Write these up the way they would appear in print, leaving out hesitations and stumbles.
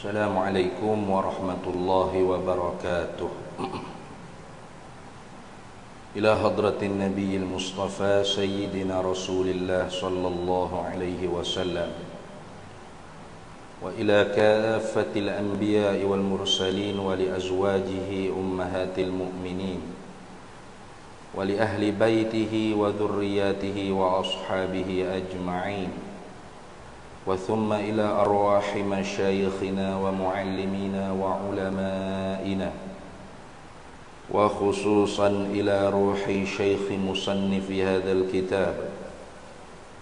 Assalamualaikum warahmatullahi wabarakatuh. Ila hadratin nabiyil mustafa sayyidina rasulillah sallallahu alaihi wasallam wa ila kaffatil anbiya'i wal mursalin wa li azwajihi ummahatil mu'minin wa li ahli baitihi wa dhurriyyatihi wa ashabihi ajma'in وثم إلى أرواح مشايخنا ومعلمينا وعلمائنا وخصوصا إلى روح شيخ مصنف هذا الكتاب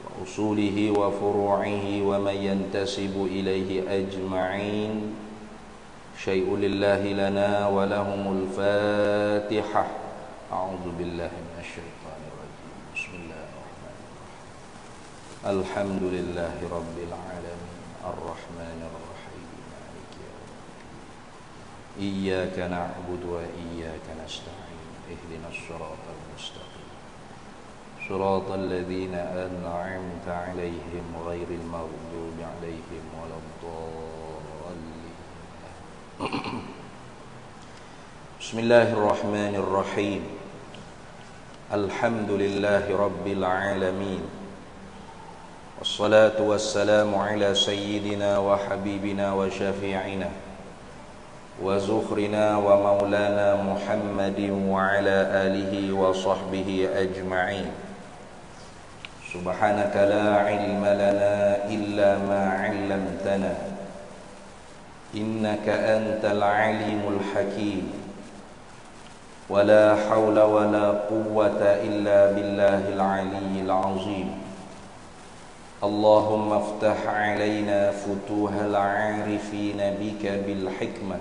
وأصوله وفروعه ومن ينتسب إليه أجمعين شيء لله لنا ولهم الفاتحة أعوذ بالله من الشيطان الرجيم بسم الله الحمد لله رب العالمين الرحمن الرحيم مالك يوم الدين إياك نعبد وإياك نستعين اهدنا الصراط المستقيم صراط الذين أنعمت عليهم غير المغضوب عليهم ولا الضالين بسم الله الرحمن الرحيم الحمد لله رب العالمين والصلاة والسلام على سيدنا وحبيبنا وشفيعنا وزخرنا ومولانا محمد وعلى آله وصحبه أجمعين سبحانك لا علم لنا إلا ما علمتنا إنك أنت العليم الحكيم ولا حول ولا قوة إلا بالله العلي العظيم اللهم افتح علينا فتوح العارفين بك بالحكمة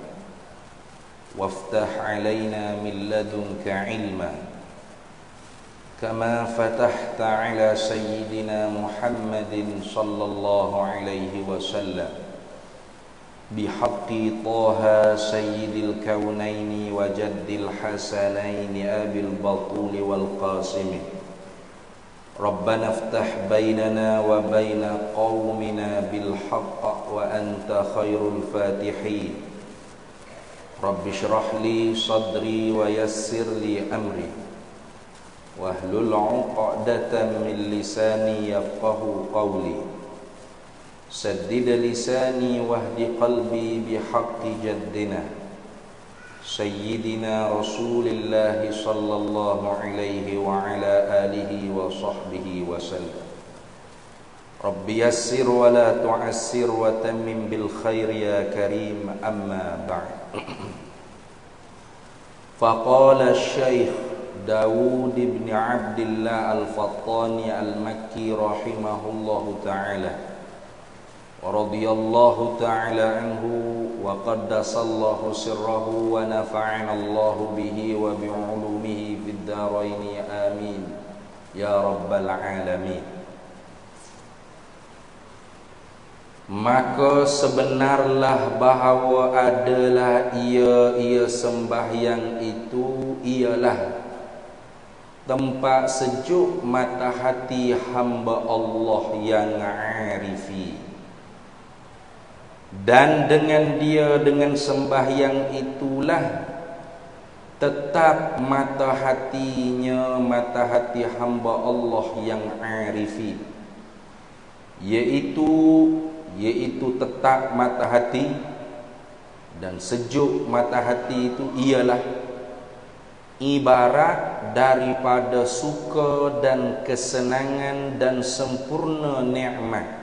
وافتح علينا من لدنك علما كما فتحت على سيدنا محمد صلى الله عليه وسلم بحق طه سيد الكونين وجد الحسنين أبي البطول والقاسم ربنا افتح بيننا وبين قومنا بالحق وأنت خير الفاتحين رب اشرح لي صدري ويسر لي أمري واحلل عقدة من لساني يفقه قولي سدد لساني واهد قلبي بحق جدنا سيدنا رسول الله صلى الله عليه وعلى آله وصحبه وسلم رب يسر ولا تعسر وتمم بالخير يا كريم أما بعد فقال الشيخ داود بن عبد الله الفطاني المكي رحمه الله تعالى ورضي الله تعالى عنه وقدس الله سره ونفعنا الله به وبعلومه في الدارين آمين يا رب العالمين. Maka sebenarlah bahawa adalah ia sembahyang itu ialah tempat sejuk mata hati hamba Allah yang arifi. Dan dengan dengan sembahyang itulah tetap mata hatinya, mata hati hamba Allah yang arifi, yaitu tetap mata hati dan sejuk mata hati itu ialah ibarat daripada suka dan kesenangan dan sempurna nikmat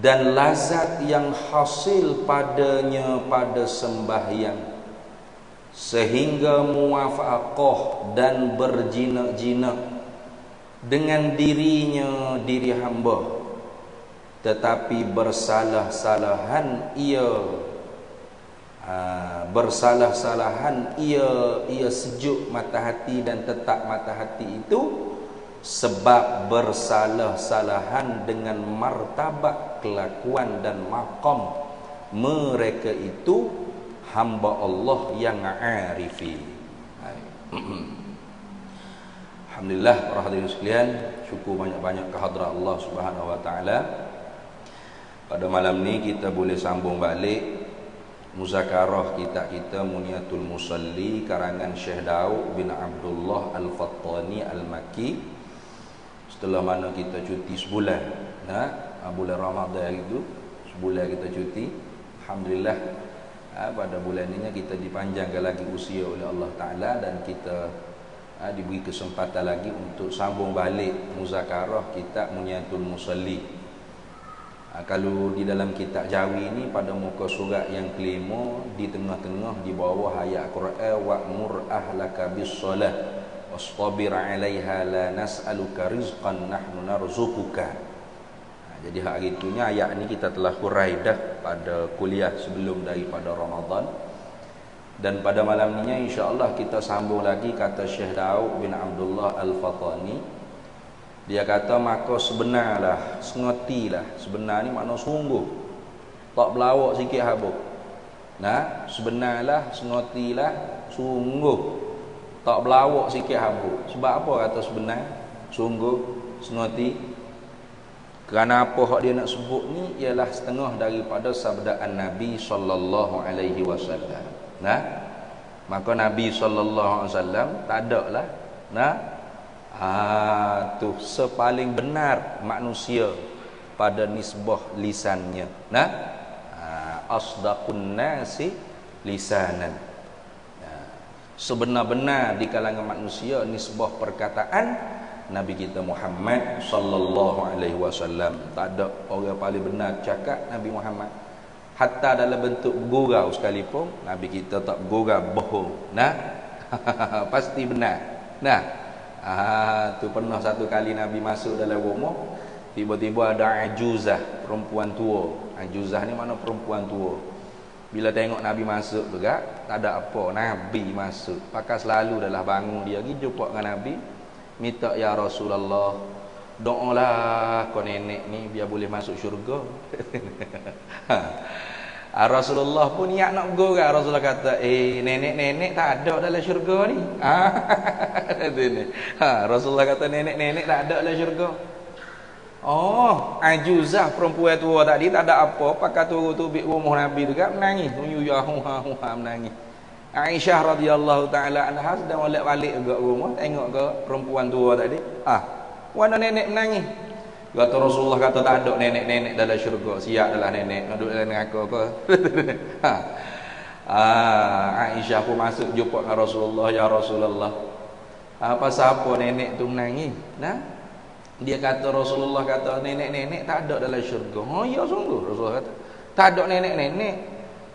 dan lazat yang hasil padanya pada sembahyang, sehingga muwafaqah dan berjinak-jinak dengan diri hamba, tetapi bersalah-salahan ia sejuk mata hati dan tetap mata hati itu sebab bersalah-salahan dengan martabat kelakuan dan maqam mereka itu hamba Allah yang arifi. Alhamdulillah para hadirin sekalian, syukur banyak-banyak kehadrat Allah Subhanahu wa taala Pada malam ni kita boleh sambung balik muzakarah kita Muniatul Musalli karangan Syekh Daud bin Abdullah Al-Fattani Al-Makki. Setelah mana kita cuti sebulan, bulan Ramadan itu sebulan kita cuti. Alhamdulillah, pada bulan ini kita dipanjangkan lagi usia oleh Allah Ta'ala dan kita diberi kesempatan lagi untuk sambung balik muzakarah kita Muniatul Musalli. Kalau di dalam kitab Jawi ini pada muka surat yang kelima, di tengah-tengah di bawah ayat Quran, wa'mur ahlaka bis-shalah wastabir 'alaiha la nas'aluka rizqan nahnu narzuquka. Jadi hari itunya ayat ini kita telah hurai dah pada kuliah sebelum daripada Ramadan. Dan pada malam ini insya-Allah kita sambung lagi kata Syekh Daud bin Abdullah Al-Fattani. Dia kata maka sebenarlah, sengotilah. Sebenar ni makna sungguh, tak berlawak sikit habuk. Sebenarlah, sengotilah, sungguh, tak berlawak sikit habuk. Sebab apa kata sebenar, sungguh, senoti? Kerana apa hak dia nak sebut ni ialah setengah daripada sabdaan Nabi sallallahu alaihi wasallam. Maka Nabi sallallahu alaihi wasallam tak ada lah tu sepaling benar manusia pada nisbah lisannya. Asdaqun nasi lisanan. Sebenar-benar di kalangan manusia nisbah perkataan Nabi kita Muhammad sallallahu alaihi wasallam. Tak ada orang paling benar cakap Nabi Muhammad. Hatta dalam bentuk gurau sekalipun Nabi kita tak gurau bohong. Pasti benar. Tu pernah satu kali Nabi masuk dalam rumah, tiba-tiba ada ajuzah, perempuan tua. Ajuzah ni mana perempuan tua. Bila tengok Nabi masuk juga, tak ada apa, Nabi masuk. Pakai selalu adalah bangun dia pergi jumpa dengan Nabi, minta ya Rasulullah, doalah kau nenek ni biar boleh masuk syurga. Rasulullah pun niat nak gurau. Rasulullah kata, nenek-nenek tak ada dalam syurga ni. Rasulullah kata nenek-nenek tak ada dalam syurga. Ajuzah perempuan tua tadi tak ada apa, pakai turut-turut rumah Nabi juga menangis. Menangis. Aisyah radhiyallahu taala anha sedang balik juga rumah, tengok ke perempuan tua tadi. Mana nenek menangis. Kata Rasulullah kata tak ada nenek-nenek dalam syurga. Siap adalah nenek duduk dalam neraka ke. Aisyah pun masuk jumpa dengan Rasulullah. Ya Rasulullah, pasal apa nenek tu menangis? Dia kata Rasulullah kata nenek-nenek tak ada dalam syurga. Ya sungguh Rasulullah kata tak ada nenek-nenek.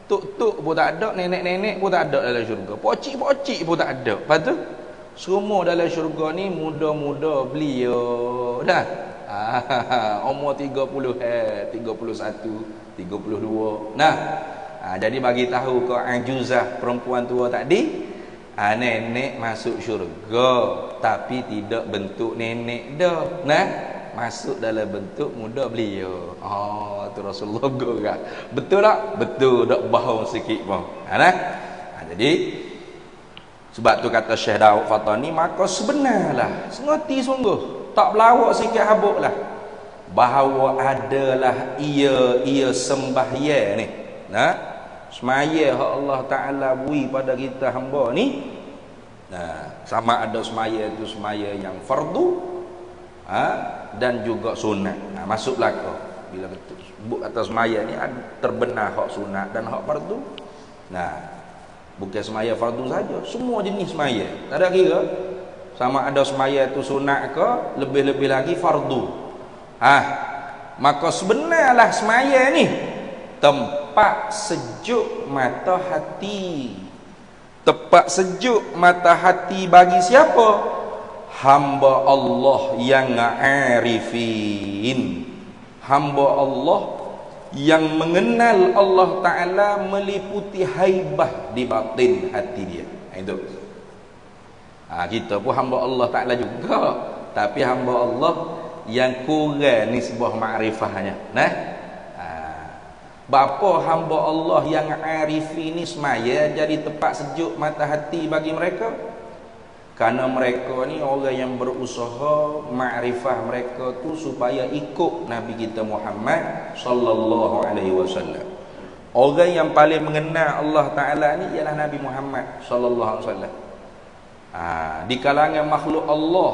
Tuk-tuk pun tak ada, nenek-nenek pun tak ada dalam syurga. Pocik-pocik pun tak ada. Lepas tu semua dalam syurga ni muda-muda belia umur 30, 31, 32. Jadi bagi tahu ke ajuzah perempuan tua tadi, nenek masuk syurga tapi tidak bentuk nenek dah. Masuk dalam bentuk muda belia. Tu Rasulullah gerak. Betul tak? Betul, tak bohong sikit pun. Jadi sebab tu kata Syekh Daud Fattani, maka sebenarlah, sengerti sungguh, tak berlawak sikit habuk lah, bahawa adalah ia sembahyang ni. Semaya hak Allah Ta'ala beri pada kita hamba ni. Sama ada semaya itu semaya yang fardu dan juga sunat. Masuk belakang. Bila sebut kata semaya ni terbenar hak sunat dan hak fardu. Bukan semaya fardu saja, semua jenis semaya. Tak ada kira sama ada semaya itu sunat ke, lebih-lebih lagi fardu. Maka sebenarlah semaya ni tempat sejuk mata hati. Tempat sejuk mata hati bagi siapa? Hamba Allah yang arifin. Hamba Allah yang mengenal Allah Ta'ala meliputi haibah di batin hati dia. Itu kita pun hamba Allah Ta'ala juga, tapi hamba Allah yang kurang nisbah ma'rifahnya. Bapa hamba Allah yang arifin ni semaya jadi tempat sejuk mata hati bagi mereka. Karena mereka ni orang yang berusaha makrifah mereka tu supaya ikut Nabi kita Muhammad sallallahu alaihi wasallam. Orang yang paling mengenal Allah Taala ni ialah Nabi Muhammad sallallahu alaihi wasallam. Di kalangan makhluk Allah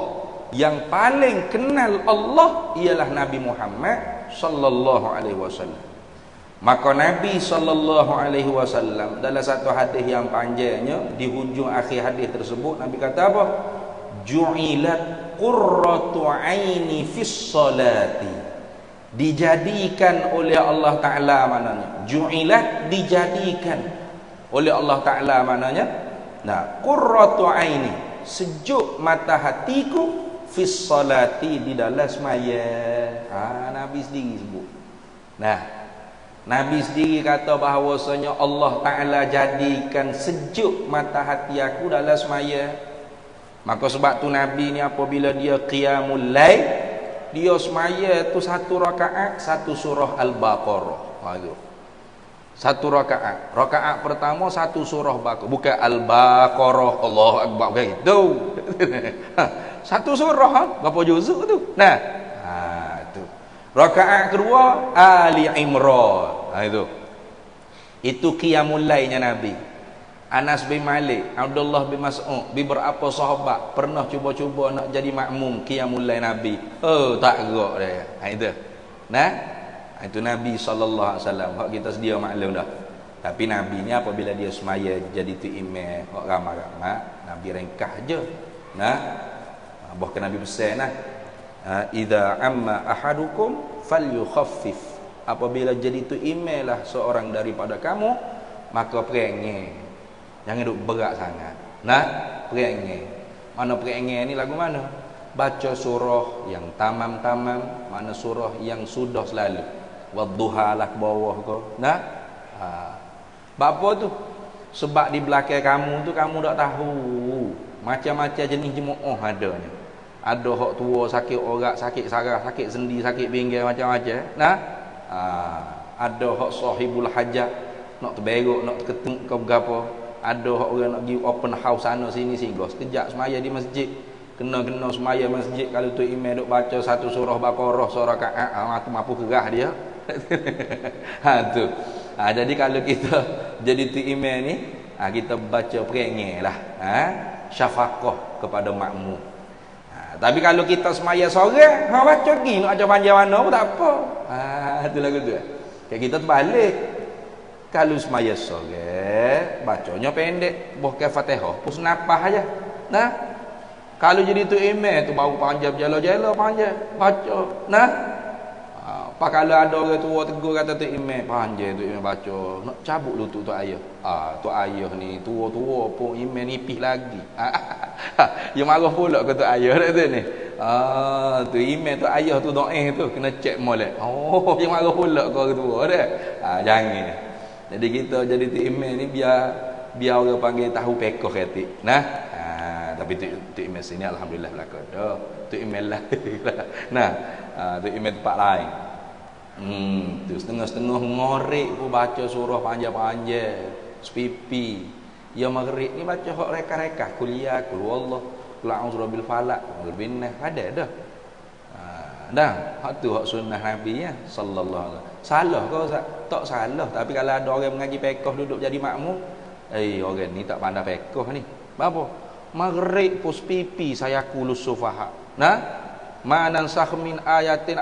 yang paling kenal Allah ialah Nabi Muhammad sallallahu alaihi wasallam. Maka Nabi sallallahu alaihi wasallam dalam satu hadis yang panjangnya, di hujung akhir hadis tersebut Nabi kata apa? Ju'ilat qurratu aini fis salati. Dijadikan oleh Allah Taala maknanya. Ju'ilat dijadikan oleh Allah Taala maknanya. Nah, qurratu aini, sejuk mata hatiku fis salati, di dalam sembahyang. Nabi sendiri sebut. Nah, Nabi sendiri kata bahawasanya Allah Ta'ala jadikan sejuk mata hati aku dalam semaya. Maka sebab tu Nabi ni apabila dia qiyamul lail, dia semaya tu satu rakaat satu surah Al-Baqarah. Satu rakaat. Rakaat pertama satu surah Baqarah, bukan Al-Baqarah. Allahu Akbar begitu. Satu surah, berapa juzuk tu? Nah, rakaat kedua Ali Imran. Itu qiyamul lailnya Nabi. Anas bin Malik, Abdullah bin Mas'ud, beberapa sahabat pernah cuba-cuba nak jadi makmum qiyamul lail Nabi. Tak gerak dia. Itu. Nah, itu Nabi sallallahu alaihi wasallam. Hak kita sedia maklum dah. Tapi Nabi ni apabila dia semaya jadi tu imam, hak ramai-ramai, Nabi ringkas je. Nah, bahkan Nabi pesan nah, idza amma ahadukum falyukhaffif. Apabila jadi tu imamlah seorang daripada kamu, maka perengeh, jangan duk berat sangat. Nah, perengeh. Mana perengeh ni lagu mana? Baca surah yang tamam-tamam, mana surah yang sudah selalu. Wadduha lah ke bawah ke. Nah, apa tu? Sebab di belakang kamu tu kamu tak tahu macam-macam jenis jemaah adanya. Ada hak tua sakit orak, sakit saraf, sakit sendi, sakit pinggir, macam-macam. Nah, ada hak sahibul hajat, nak terberuk, nak keteng ke berapa. Ada hak orang nak pergi open house sana sini singgah. Sekejap semaya di masjid, kena semaya masjid. Kalau tu imam duk baca satu surah Baqarah, surah rakaat, matu mampu kerah dia. Tu. Jadi kalau kita jadi tu imam ni, kita baca perengeh lah, syafaqah kepada makmum. Tapi kalau kita semaya sore, baca lagi nak ajar panjang mana pun tak apa. Itu lagu tu. Kayak kita terbalik. Kalau semaya sore, bacanya pendek, bukan Fatihah, pus napah aja. Nah, kalau jadi tu imam tu baru panjang jala-jala panjang baca. Nah, apa kalau ada orang tua tegur kata tu imam panjang tu imam baca, nak cabut lutut tu ayah. Tu ayah ni tua-tua pun imam nipis lagi. Dia marah pula ke tu ayah dah tu ni. Tu imam tu ayah tu doa tu kena cek molek. Dia marah pula ke tua dah. Jangan. Jadi kita jadi tu imam ni biar orang panggil tahu pekoh ketik. Nah, tapi tu imam sini alhamdulillah belaka dah. Tu imam lah. Nah, tu imam tempat lain. Tu setengah-setengah ngorek pun baca surah panjang-panjang, sepipi. Ya maghrib ni baca hak reka-reka kuliah, qul huwallah, qul a'udzu birabbil falaq, qul binnah, ada dah. Dah, hak tu hak sunnah Nabi ya sallallahu alaihi wasallam. Salah ke Ustaz? Tak salah, tapi kalau ada orang mengaji fiqh duduk jadi makmum, orang ni tak pandai fiqh ni. Apa? Maghrib pun sepipi saya kulus sufaha. Nah, manan sahmin ayatin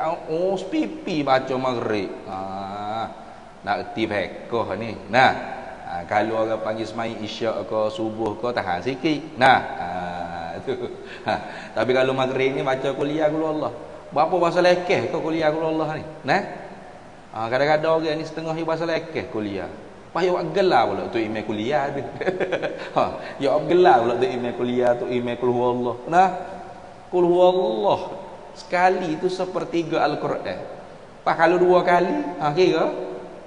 sepipi baca maghrib. Nak erti fiqh ni. Nah, kalau orang panggil semai isyak ke subuh ke tahan sikit. Nah, tu. Tapi kalau maghrib ni baca kuliah qul Allah. Berapa bahasa lekeh ke kuliah qul Allah ni? Nah. Kadang-kadang orang ni setengah ni bahasa lekeh kuliah. Payah buat gelar pula tu email kuliah tu. Ya gelar pula tu email kuliah tu email qul huwallah. Nah, qul huwallah sekali tu sepertiga Al-Quran. Pas kalau dua kali, kira.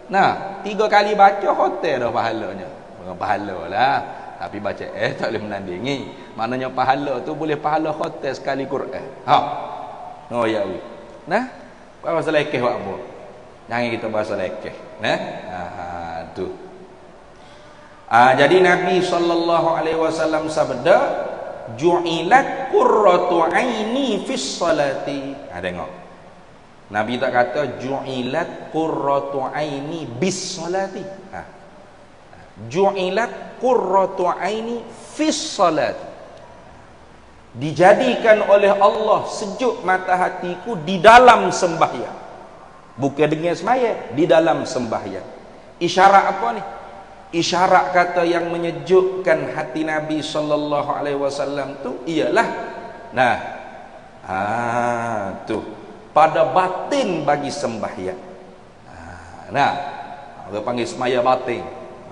Nah, 3 kali baca hotel dah pahalanya. Bukan pahala lah, tapi baca tak boleh menandingi. Maknanya pahala tu boleh pahala hotel sekali Quran. Oh ya. Nah, bahasa lekeh buat apa? Jangan kita bahasa lekeh. Nah, tu. Jadi Nabi sallallahu alaihi wasallam sabda, ju'ilat qurratu aini fis salati. Tengok. Nabi tak kata ju'ilat qurratu aini bis salati. Ju'ilat qurratu aini fis salati. Dijadikan oleh Allah sejuk mata hatiku di dalam sembahyang. Bukan dengan sembahyang, di dalam sembahyang. Isyarat apa ni? Isyarat kata yang menyejukkan hati Nabi sallallahu alaihi wasallam tu ialah tu pada batin bagi sembahyang. Orang panggil semaya batin.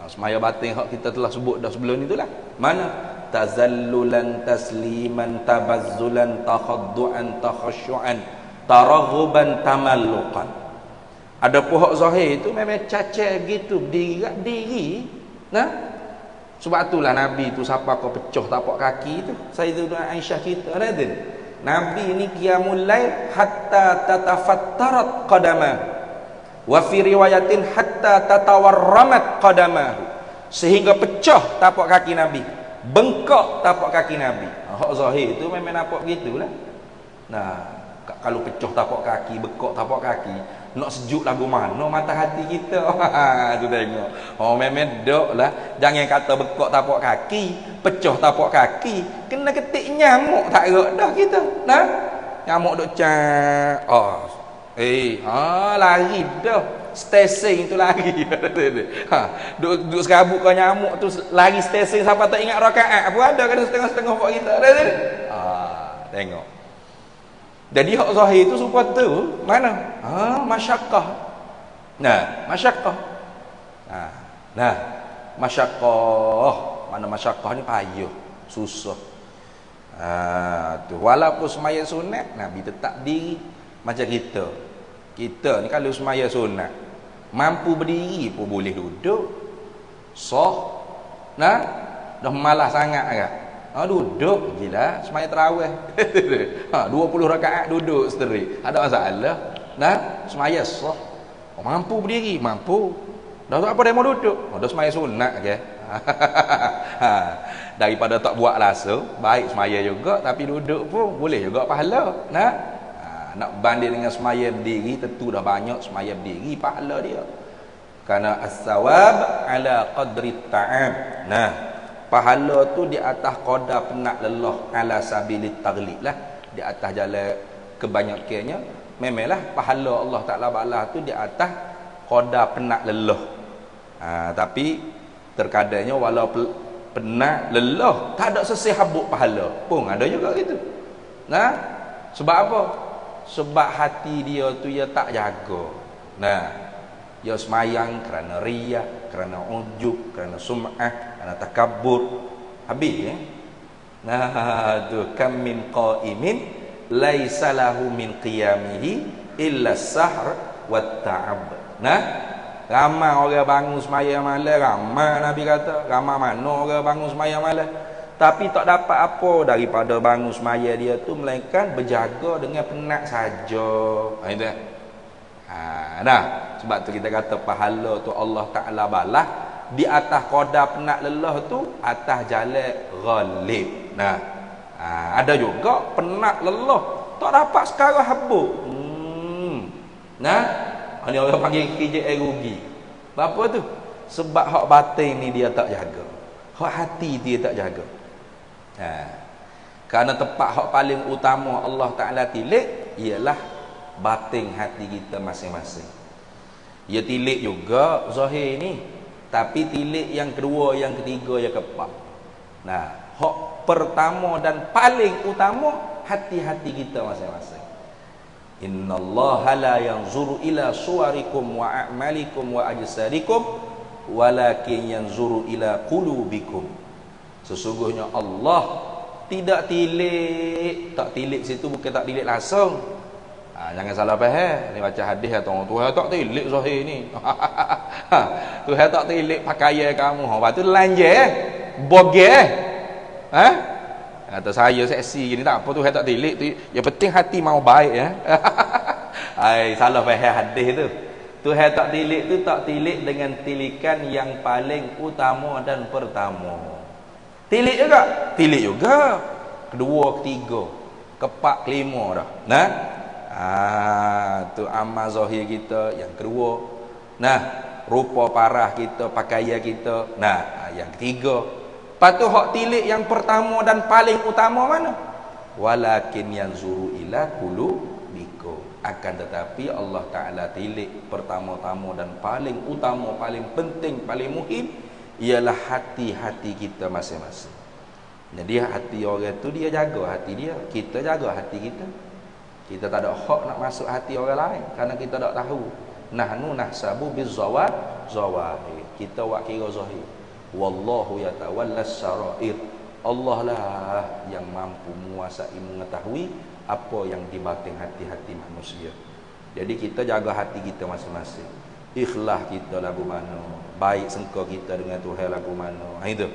Semaya batin hak kita telah sebut dah sebelum itulah. Mana? Tazallulan tasliman tabazzulan takhadduan takhasyuan taraghuban tamalluqan. Ada pohon zahir itu memang cacat gitu, berdiri. Sebab itulah Nabi tu siapa kau pecah tapak kaki tu. Sayyidatuna Aisyah kita ada. Nabi ni qiyamul lail hatta tatafattarat qadamah. Wa fi riwayatin hatta tatawarramat qadamah. Sehingga pecah tapak kaki Nabi. Bengkak tapak kaki Nabi. Hak zahir tu memang nampak gitulah. Kalau pecah tapak kaki, bengkak tapak kaki, nak sejuk lagu mana mata hati kita. Tu tengok. Memang dok lah. Jangan kata bekok tapak kaki, pecah tapak kaki, kena ketik nyamuk tak gerak dah kita. Nyamuk dok cak. Lari dah. Stesen tu lari. Duk serabut kau nyamuk tu lari stesen siapa tak ingat rakaat. Apa ada kena setengah-setengah buat kita. Tengok. Jadi hak zahir itu supaya tu mana? Masyaqqah. Masyaqqah. Masyaqqah. Mana masyaqqah ni payah, susah. Tu walaupun semaya sunat Nabi tetap diri macam kita. Kita ni kalau semaya sunat mampu berdiri pun boleh duduk. Dah malas sangat kan? Duduk gila semaya tarawih. 20 rakaat duduk seteri. Ada masalah? Semaya sah. Mampu berdiri, mampu. Dah apa dia mau duduk? Dah semaya sunat ke? Daripada tak buat langsung, baik semaya juga tapi duduk pun boleh juga pahala. Nak banding dengan semaya berdiri tentu dah banyak semaya berdiri pahala dia. Karena as-sawab ala qadri ta'ab. Pahala tu di atas qadar penat lelah ala sabilit taglib lah, di atas jalan kebanyakannya memanglah pahala Allah Taala balas tu di atas qadar penat lelah. Tapi terkadangnya walau penat lelah tak ada sesih habuk pahala pun ada juga gitu. Sebab apa? Sebab hati dia tu dia tak jaga. Dia semayang kerana riya, kerana ujub, kerana sum'ah, kerana takabbur. Habis tu kam min qa'imin laisa lahu min qiyamihi illa sahr wat ta'ab. Ramai orang bangun semaya malam, ramai Nabi kata, ramai mana orang bangun semaya malam tapi tak dapat apa daripada bangun semaya dia tu melainkan berjaga dengan penat saja. Itu. Sebab tu kita kata pahala tu Allah Ta'ala balas di atas qadar penat lelah tu atas jalan ghalib. Ada juga penat lelah tak dapat sekarang habuk. Ini orang panggil kerja rugi. Apa tu? Sebab hak batin ni dia tak jaga, hak hati dia tak jaga. Kerana tempat hak paling utama Allah Ta'ala tilik ialah batin hati kita masing-masing. Dia tilik juga zahir ni, tapi tilik yang kedua, yang ketiga, yang keempat. Hak pertama dan paling utama hati-hati kita masing-masing. Innallaha la yanzuru ila suwarikum wa a'malikum wa ajsadikum walakin yanzuru ila qulubikum. Sesungguhnya Allah tidak tilik. Tak tilik situ bukan tak tilik langsung. Jangan salah faham. Ni baca hadis atau Tuhan tak tilik zahir ni. Tuhan tak tilik pakaian kamu. Lepas tu lanjut bogeh. Kata saya seksi gini tak apa, Tuhan tak tilik tu. Yang penting hati mau baik ya. Salah faham hadis tu. Tuhan tak tilik tu tak tilik dengan tilikan yang paling utama dan pertama. Tilik juga. Tilik juga. kedua, ketiga, keempat, kelima dah. Nah, tu amal zahir kita yang kedua. Nah, rupa parah kita, pakaian kita. Nah, yang ketiga. Lepas tu hak tilik yang pertama dan paling utama mana? Walakin yanzuru ila qulubikum. Akan tetapi Allah Ta'ala tilik pertama-tama dan paling utama, paling penting, paling muhim ialah hati-hati kita masing-masing. Jadi hati orang tu dia jaga hati dia, kita jaga hati kita. Kita tak ada hak nak masuk hati orang lain kerana kita tak tahu. Nahnu nahsabu bizawahir. Kita wak kira zahir. Wallahu yatawallas sarair. Allah lah yang mampu menguasai, mengetahui apa yang di batin hati-hati manusia. Jadi kita jaga hati kita masing-masing. Ikhlas kita lagu mana, baik sangka kita dengan Tuhan lagu mana. Itu.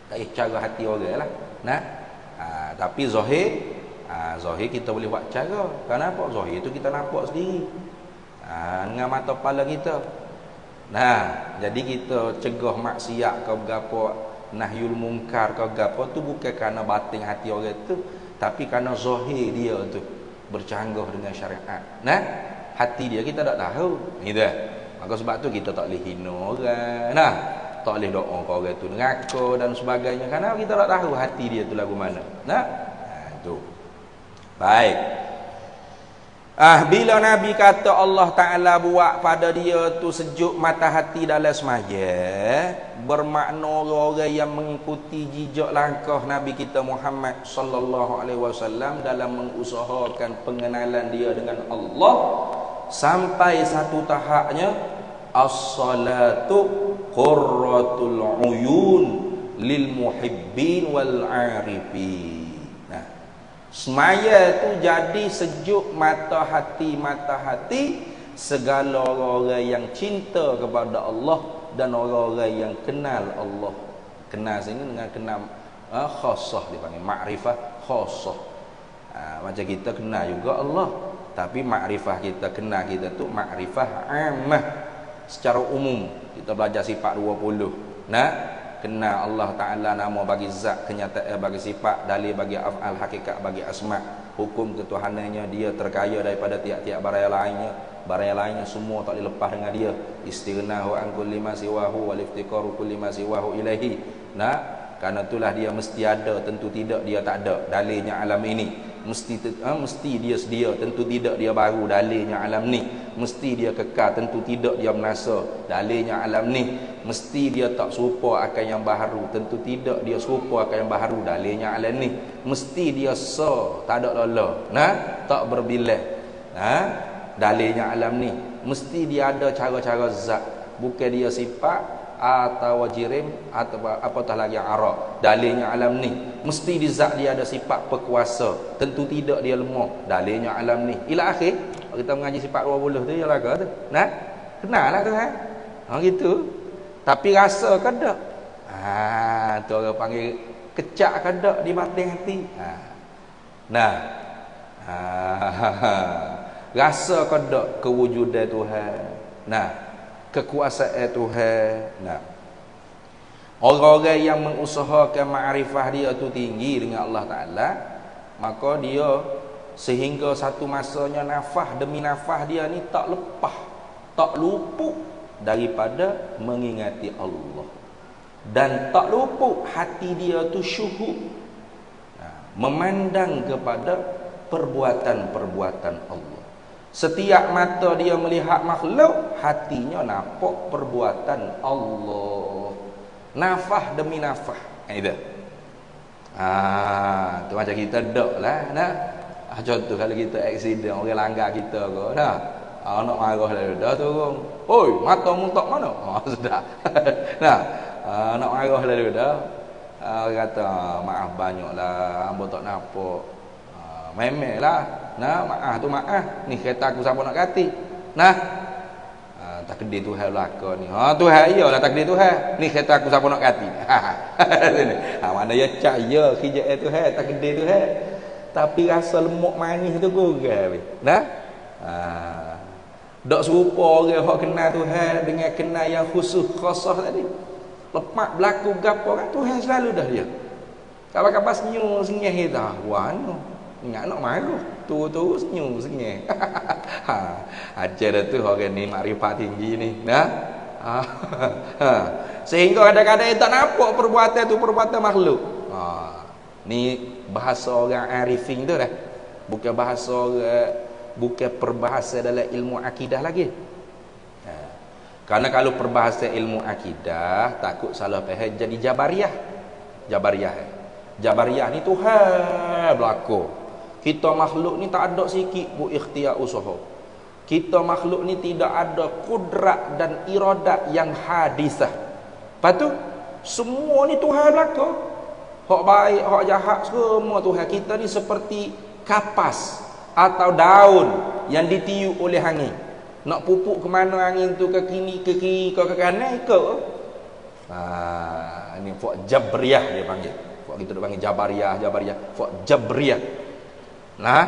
Tak cara hati orang lah. Nah. Tapi zahir, zahir kita boleh buat cara. Kenapa? Zahir itu kita nampak sendiri. Dengan mata kepala kita. Nah, jadi kita cegah maksiat ke gapo, nahyul munkar ke gapo tu bukan kerana batin hati orang tu, tapi kerana zahir dia tu bercanggah dengan syariat. Nah, hati dia kita tak tahu. Gitu. Maka sebab tu kita tak boleh hina orang. Nah, tak boleh doa ke orang tu neraka dan sebagainya kerana kita tak tahu hati dia tu lagu mana. Nah, tu. Baik. Bila Nabi kata Allah Ta'ala buat pada dia tu sejuk mata hati dalam semaya, bermakna orang yang mengikuti jejak langkah Nabi kita Muhammad sallallahu alaihi wasallam dalam mengusahakan pengenalan dia dengan Allah sampai satu tahapnya as-salatu qurratul uyun lil muhibbin wal arifin. Semaya tu jadi sejuk mata hati segala orang yang cinta kepada Allah dan orang-orang yang kenal Allah. Kenal sini dengan kenal khassah dipanggil makrifah khassah. Macam kita kenal juga Allah, tapi makrifah kita kenal kita tu makrifah ammah secara umum. Kita belajar sifat 20. Nah, kenal Allah Ta'ala nama bagi zat, kenyataan bagi sifat, dalil bagi af'al, hakikat bagi asma', hukum ketuhanannya, dia terkaya daripada tiap-tiap barang lainnya. Barang lainnya semua tak dilepas dengan dia. Istighnahu an kulli ma siwahu wal iftiqaru kulli ma siwahu ilaihi. Nah, kerana itulah dia mesti ada, tentu tidak dia tak ada. Dalilnya alam ini. Mesti dia sedia, tentu tidak dia baru. Dalilnya alam ni. Mesti dia kekal, tentu tidak dia menasa. Dalilnya alam ni. Mesti dia tak serupa akan yang baharu, tentu tidak dia serupa akan yang baharu. Dalilnya alam ni. Mesti dia tak ada lala, nah, tak berbilang. Nah, dalilnya alam ni. Mesti dia ada cara-cara zat, bukan dia sifat atau jirim atau apatah lagi yang arah. Dalilnya alam ni. Mesti di zat dia ada sifat berkuasa, tentu tidak dia lemah. Dalilnya alam ni. Ila akhir kita mengaji sifat 20 tu ya laga tu. Nah, kenallah tu gitu. Tapi rasa ke tak? Tu orang panggil kecak ke tak di batin hati. Nah. Rasa ke tak kewujudan Tuhan. Nah, kekuasaan Tuhan. Nah, orang-orang yang mengusahakan ma'rifah dia tu tinggi dengan Allah Ta'ala, maka dia sehingga satu masanya nafah demi nafah dia ni tak lepas, tak luput daripada mengingati Allah, dan tak luput hati dia tu syuhud, memandang kepada perbuatan-perbuatan Allah. Setiap mata dia melihat makhluk, hatinya nampak perbuatan Allah. Nafah demi nafah. Itu. Tu macam kita dok lah. Nah. Contoh kalau kita aksiden, orang langgar kita ke. Dah. Nak marah dah turun. Oi, matamu tak mana? Sudah. Nah. Nak marah dah. Orang kata, maaf banyaklah, hamba tak nampak. Memelah. Nah, maaf tu maaf. Ni kereta aku siapa nak ganti. Nah. Takdir Tuhan belaka ni. Tuhan iyalah takdir Tuhan. Ni kereta aku siapa nak ganti. Mana ya cak ya kerja Tuhan, takdir Tuhan. Tapi rasa lemuk manis tu kurang. Nah. Dak serupa orang hak kenal Tuhan dengan kenal yang khusus khassah tadi. Lepas berlaku gapo kan Tuhan selalu dah dia. Kapan-kapan senyum sengih dah. Wah no. Ingat nak malu. Tu senyum sengih. Ajar dah tu orang ni makrifat tinggi ni. Nah. Sehingga kadang-kadang tak nampak perbuatan tu perbuatan makhluk. Ni bahasa orang arifin tu dah. Bukan bahasa orang, bukan perbahasa dalam ilmu akidah lagi. Karena kalau perbahasa ilmu akidah takut salah faham jadi Jabariyah. Jabariyah ni Tuhan berlaku. Kita makhluk ni tak ada sikit pun ikhtiar usaha. Kita makhluk ni tidak ada kudrat dan iradat yang hadisah. Lepas tu semua ni Tuhan berlaku. Hak baik, hak jahat semua Tuhan. Kita ni seperti kapas atau daun yang ditiup oleh angin. Nak pupuk ke mana angin tu, ke kiri, ke kanan, ikut. Ini Fok Jabriyah dia panggil. Fok kita panggil Jabariyah. Fok Jabriyah. Nah,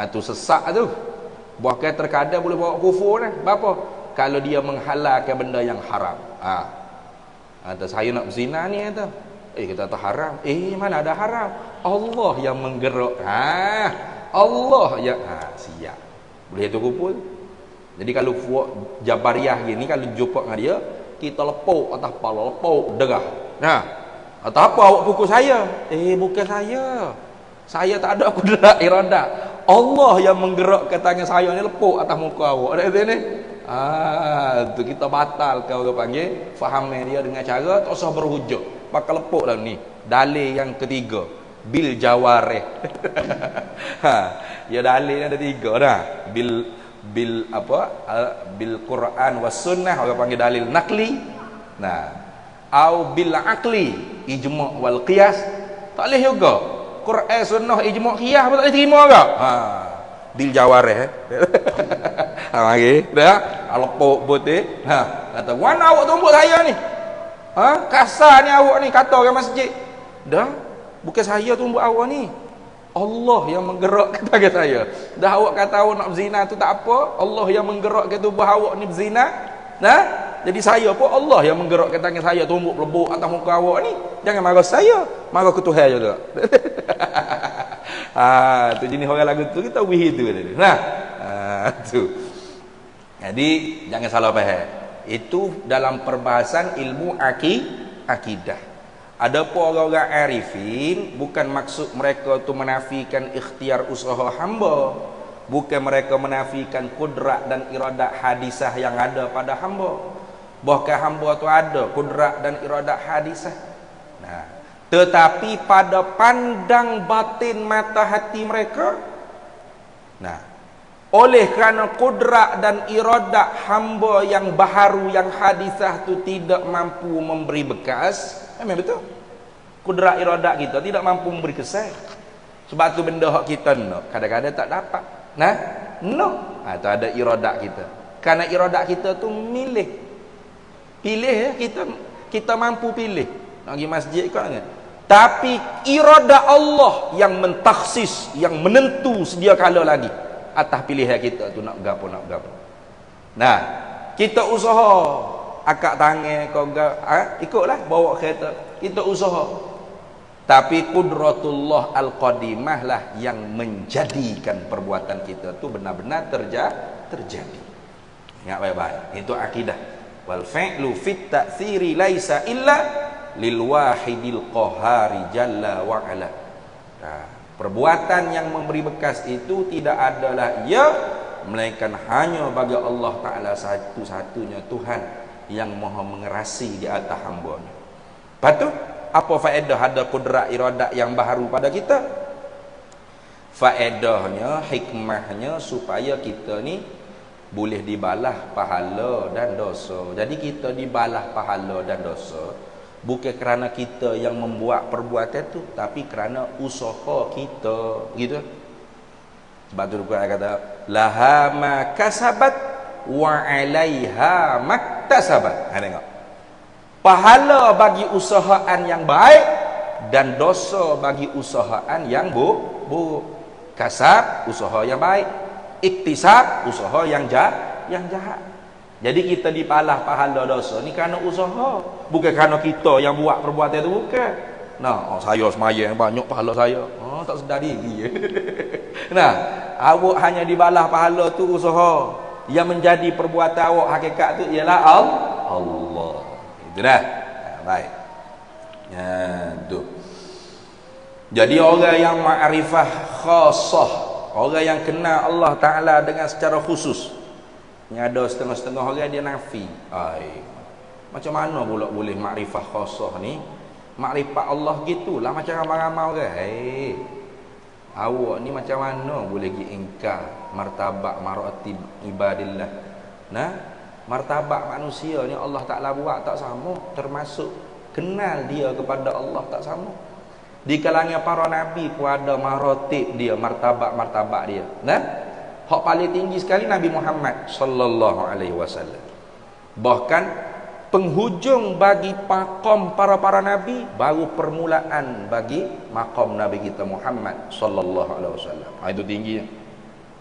tu sesak tu. Bahkan terkadang boleh bawa kufur dah. Berapa? Kalau dia menghalalkan benda yang haram. Kata saya nak berzina ni kata. Kita tak haram. Mana ada haram? Allah yang menggerak. Allah yang siap. Boleh tu kumpul. Jadi kalau Fok Jabariyah gini, kalau jumpa dengan dia, kita lepuk atas kepala, lepuk derah. Nah, atau apa awak pukul saya? Bukan saya. Saya tak ada kudrat iradat. Allah yang menggerakkan tangan saya ni lepuk atas muka awak. Ada ni? Tu kita batal kau panggil faham dia dengan cara tak usah berhujung. Pakai lepuk dalam ni. Dalil yang ketiga, bil jawarih. Ya dalil ada 3 dah. Bil Quran was sunnah, orang panggil dalil naqli. Au bil aqli, ijma' wal qiyas. Tak boleh juga. Quran sunnah ijma' qiyas pun tak boleh terima ke? Bil jawarih. Mari dah lepuk putih. Kata, "Mana awak tumbuk saya ni?" Kasar ni awak ni, kata orang masjid. Dah, bukan saya tumbuk awak ni. Allah yang menggerakkan tangan saya. Dah awak kata awak nak berzina tu tak apa. Allah yang menggerakkan tubuh awak ni berzina. Jadi saya pun Allah yang menggerakkan tangan saya tumbuk pelebuk atas muka awak ni. Jangan marah saya, marah ke Tuhan juga. Tu jenis orang lagu tu kita wih tu. Tu. Jadi jangan salah faham. Itu dalam perbahasan ilmu akidah. Adapun orang-orang arifin, bukan maksud mereka tu menafikan ikhtiar usaha hamba, bukan mereka menafikan kudrat dan iradat hadisah yang ada pada hamba. Bahkan hamba tu ada kudrat dan iradat hadisah. Tetapi pada pandang batin mata hati mereka, oleh kerana kudrat dan iradat hamba yang baharu, yang hadisah tu tidak mampu memberi bekas. Memang betul. Kudrat iradat kita tidak mampu memberi kesan. Sebab tu benda hak kita nak, kadang-kadang tak dapat. Tu ada iradat kita. Karena iradat kita tu pilih ya, kita mampu pilih nak pergi masjid kan. Tapi iradat Allah yang mentaksis, yang menentu sedia kala lagi atas pilihan kita tu nak gapo. Kita usaha akak tangan kau ikutlah bawa kereta, kita usaha. Tapi kudratullah al-qadimah lah yang menjadikan perbuatan kita tu benar-benar terjadi. Ingat baik-baik, itu akidah. Wal fi'lu fit ta'thiri laisa illa lil wahidil qahari jalla wa ala. Perbuatan yang memberi bekas itu tidak adalah melainkan hanya bagi Allah Ta'ala satu-satunya Tuhan yang maha mengerasi di atas hamba-Nya. Lepas tu apa faedah ada kudrat iradat yang baharu pada kita? Faedahnya, hikmahnya supaya kita ni boleh dibalas pahala dan dosa. Jadi kita dibalas pahala dan dosa bukan kerana kita yang membuat perbuatan tu, tapi kerana usaha kita, gitu. Sebab tu Al-Quran kata, laha ma kasabat wa 'alaiha maktasabat. Tengok. Pahala bagi usahaan yang baik dan dosa bagi usahaan yang buruk. Kasab usaha yang baik, iktisab usaha yang jahat. Jadi kita dipalah pahala dosa ni kerana usaha, bukan kerana kita yang buat perbuatan itu, bukan. Nah, saya semayang banyak pahala saya. Oh, tak sedar diri. Nah, awak hanya dibalas pahala tu usaha. Yang menjadi perbuatan awak hakikat tu ialah Allah. Itu dah. Baik. Ya, tu. Jadi orang yang ma'rifah khassah, orang yang kenal Allah Ta'ala dengan secara khusus. Yang ada setengah-setengah orang dia nafi. Macam mana pula boleh ma'rifah khassah ni? Makrifat Allah gitulah macam ramai-ramai orang. Awak ni macam mana boleh pergi ingkar martabat maratib ibadillah. Nah, martabat manusia ni Allah Taala buat tak sama, termasuk kenal dia kepada Allah tak sama. Di kalangan para nabi pun ada maratib dia, martabat-martabat dia. Nah, hak paling tinggi sekali Nabi Muhammad sallallahu alaihi wasallam. Bahkan penghujung bagi maqam para nabi baru permulaan bagi maqam Nabi kita Muhammad sallallahu alaihi wasallam. Itu tingginya.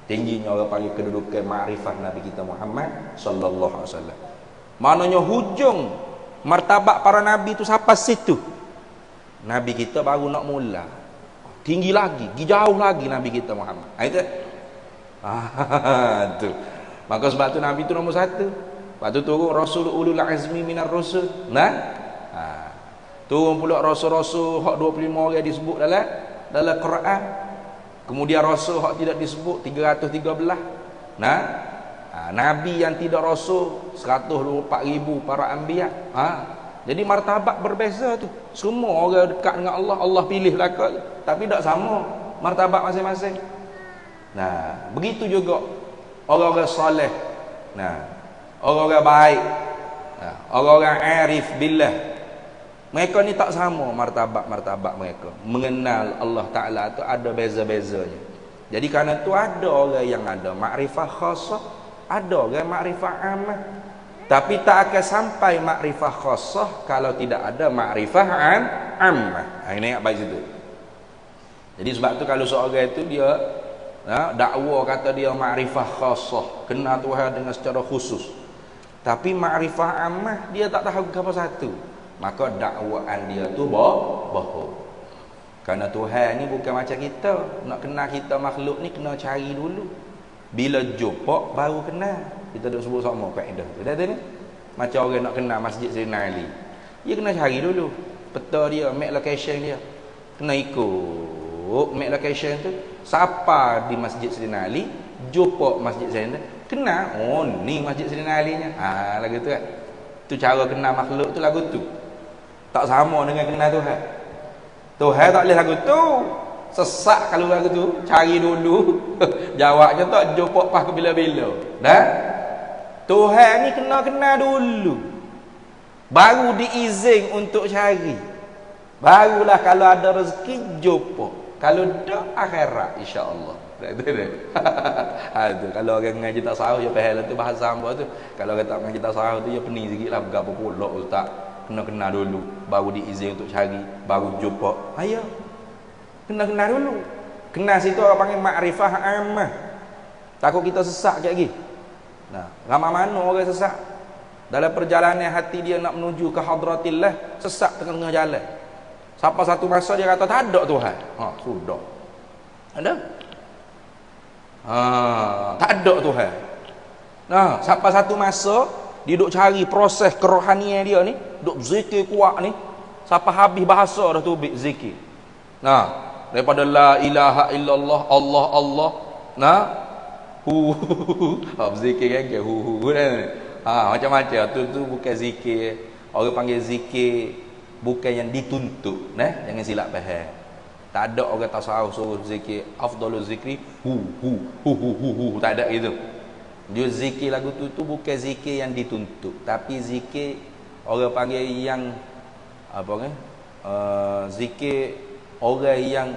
Tingginya orang panggil kedudukan makrifat Nabi kita Muhammad sallallahu alaihi wasallam. Maknanya hujung martabat para nabi itu sampai situ. Nabi kita baru nak mula. Tinggi lagi, jauh lagi Nabi kita Muhammad. Itu. Tu. Maka sebab tu Nabi itu nombor satu. Lepas tu turun Rasul ulul azmi minar rusul. Nah. Turun pula rasul-rasul hak 25 orang disebut dalam Quran. Kemudian rasul hak tidak disebut 313. Nah. Nabi yang tidak rasul 124,000 para anbiya. Jadi martabat berbeza tu. Semua orang dekat dengan Allah, Allah pilih lah kot. Tapi tak sama martabat masing-masing. Nah, begitu juga orang-orang soleh. Nah, orang-orang baik, orang-orang arif billah, mereka ni tak sama martabat-martabat mereka. Mengenal Allah Ta'ala tu ada beza-bezanya. Jadi kerana tu ada orang yang ada makrifah khassah, ada orang makrifah ammah. Tapi tak akan sampai makrifah khassah kalau tidak ada makrifah ammah. Ini baik situ. Jadi sebab tu kalau seorang itu dia dakwa kata dia makrifah khassah, kenal Tuhan dengan secara khusus, tapi makrifah ammah dia tak tahu apa satu, maka dakwaan dia tu bohong. Kerana Tuhan ni bukan macam kita. Nak kenal kita makhluk ni kena cari dulu. Bila jumpa baru kenal. Kita duk sebut sama kaedah tu. Dah ni macam orang nak kenal Masjid Sayyidina Ali, dia kena cari dulu peta dia, map location dia, kena ikut map location tu. Siapa di Masjid Sayyidina Ali, jumpa Masjid Sayyidina, kenal, oh ni Masjid Sayyidina Ali nya. Lagu tu kan. Tu cara kenal makhluk tu lagu tu. Tak sama dengan kenal Tuhan. Tuhan tak boleh lagu tu. Sesak kalau lagu tu, cari dulu. Jawabnya tak jumpa pas ke bila-bila. Dah? Tuhan ni kena kenal dulu. Baru diizin untuk cari. Barulah kalau ada rezeki jumpa. Kalau tak akhirat insya-Allah. Tu kalau orang mengaji tasawuf dia faham tu bahasa hamba tu. Kalau orang tak mengaji tasawuf tu dia pening sikitlah berapa pula ustaz. Kena kenal dulu baru diizin untuk cari, baru jumpa. Ayo. Kena kenal dulu. Kenal situ orang panggil makrifah ammah. Takut kita sesak sikit lagi. Nah, ramai mana orang sesak dalam perjalanan hati dia nak menuju ke hadratillah, sesak tengah-tengah jalan. Sampai satu masa dia kata tak ada Tuhan. Sudah. Ada? Tak ada Tuhan. Nah, sampai satu masa dia duk cari proses kerohanian dia ni, duk zikir kuat ni, sampai habis bahasa dah tu zikir. Nah, daripada la ilaha illallah Allah Allah, nah, zikir kan ke macam-macam tu bukan zikir. Orang panggil zikir bukan yang dituntut, jangan silap faham. Tak ada orang tasawuf suruh zikir afdalul zikri tak ada gitu. Dia zikir lagu tu bukan zikir yang dituntut, tapi zikir orang panggil yang apa kan? Zikir orang yang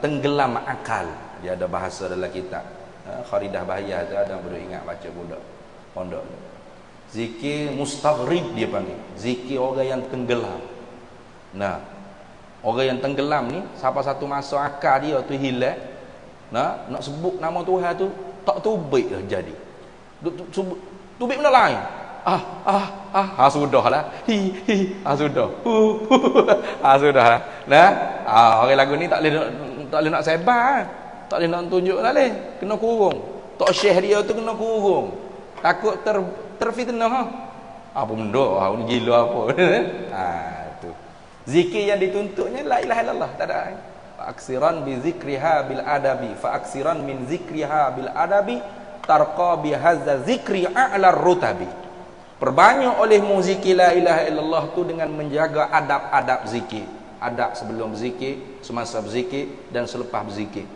tenggelam akal. Dia ada bahasa dalam kitab Kharidah Bahiyah tu, ada baru ingat baca budak pondok. Zikir mustaghrib dia panggil. Zikir orang yang tenggelam. Nah, orang yang tenggelam ni sampai satu masa akal dia tu hilang. Nak sebut nama Tuhan tu tak tubik dah jadi. Tubik benda lain. Sudahlah. Sudah. Sudah. Nah, orang lagu ni tak boleh nak sebar. Tak boleh nak tunjuk tak boleh. Kena kurung. Tok syekh dia tu kena kurung. Takut terfitnah. Apa benda? Ni gila apa? Tu. Zikir yang dituntutnya la ilaha illallah, tak ada. Aksiran bi zikriha bil adabi, fa aksiran min zikriha bil adabi tarqa bi hadza zikri a'la rutabi. Perbanyak olehmu zikir la ilaha illallah tu dengan menjaga adab-adab zikir. Adab sebelum zikir, semasa berzikir dan selepas berzikir.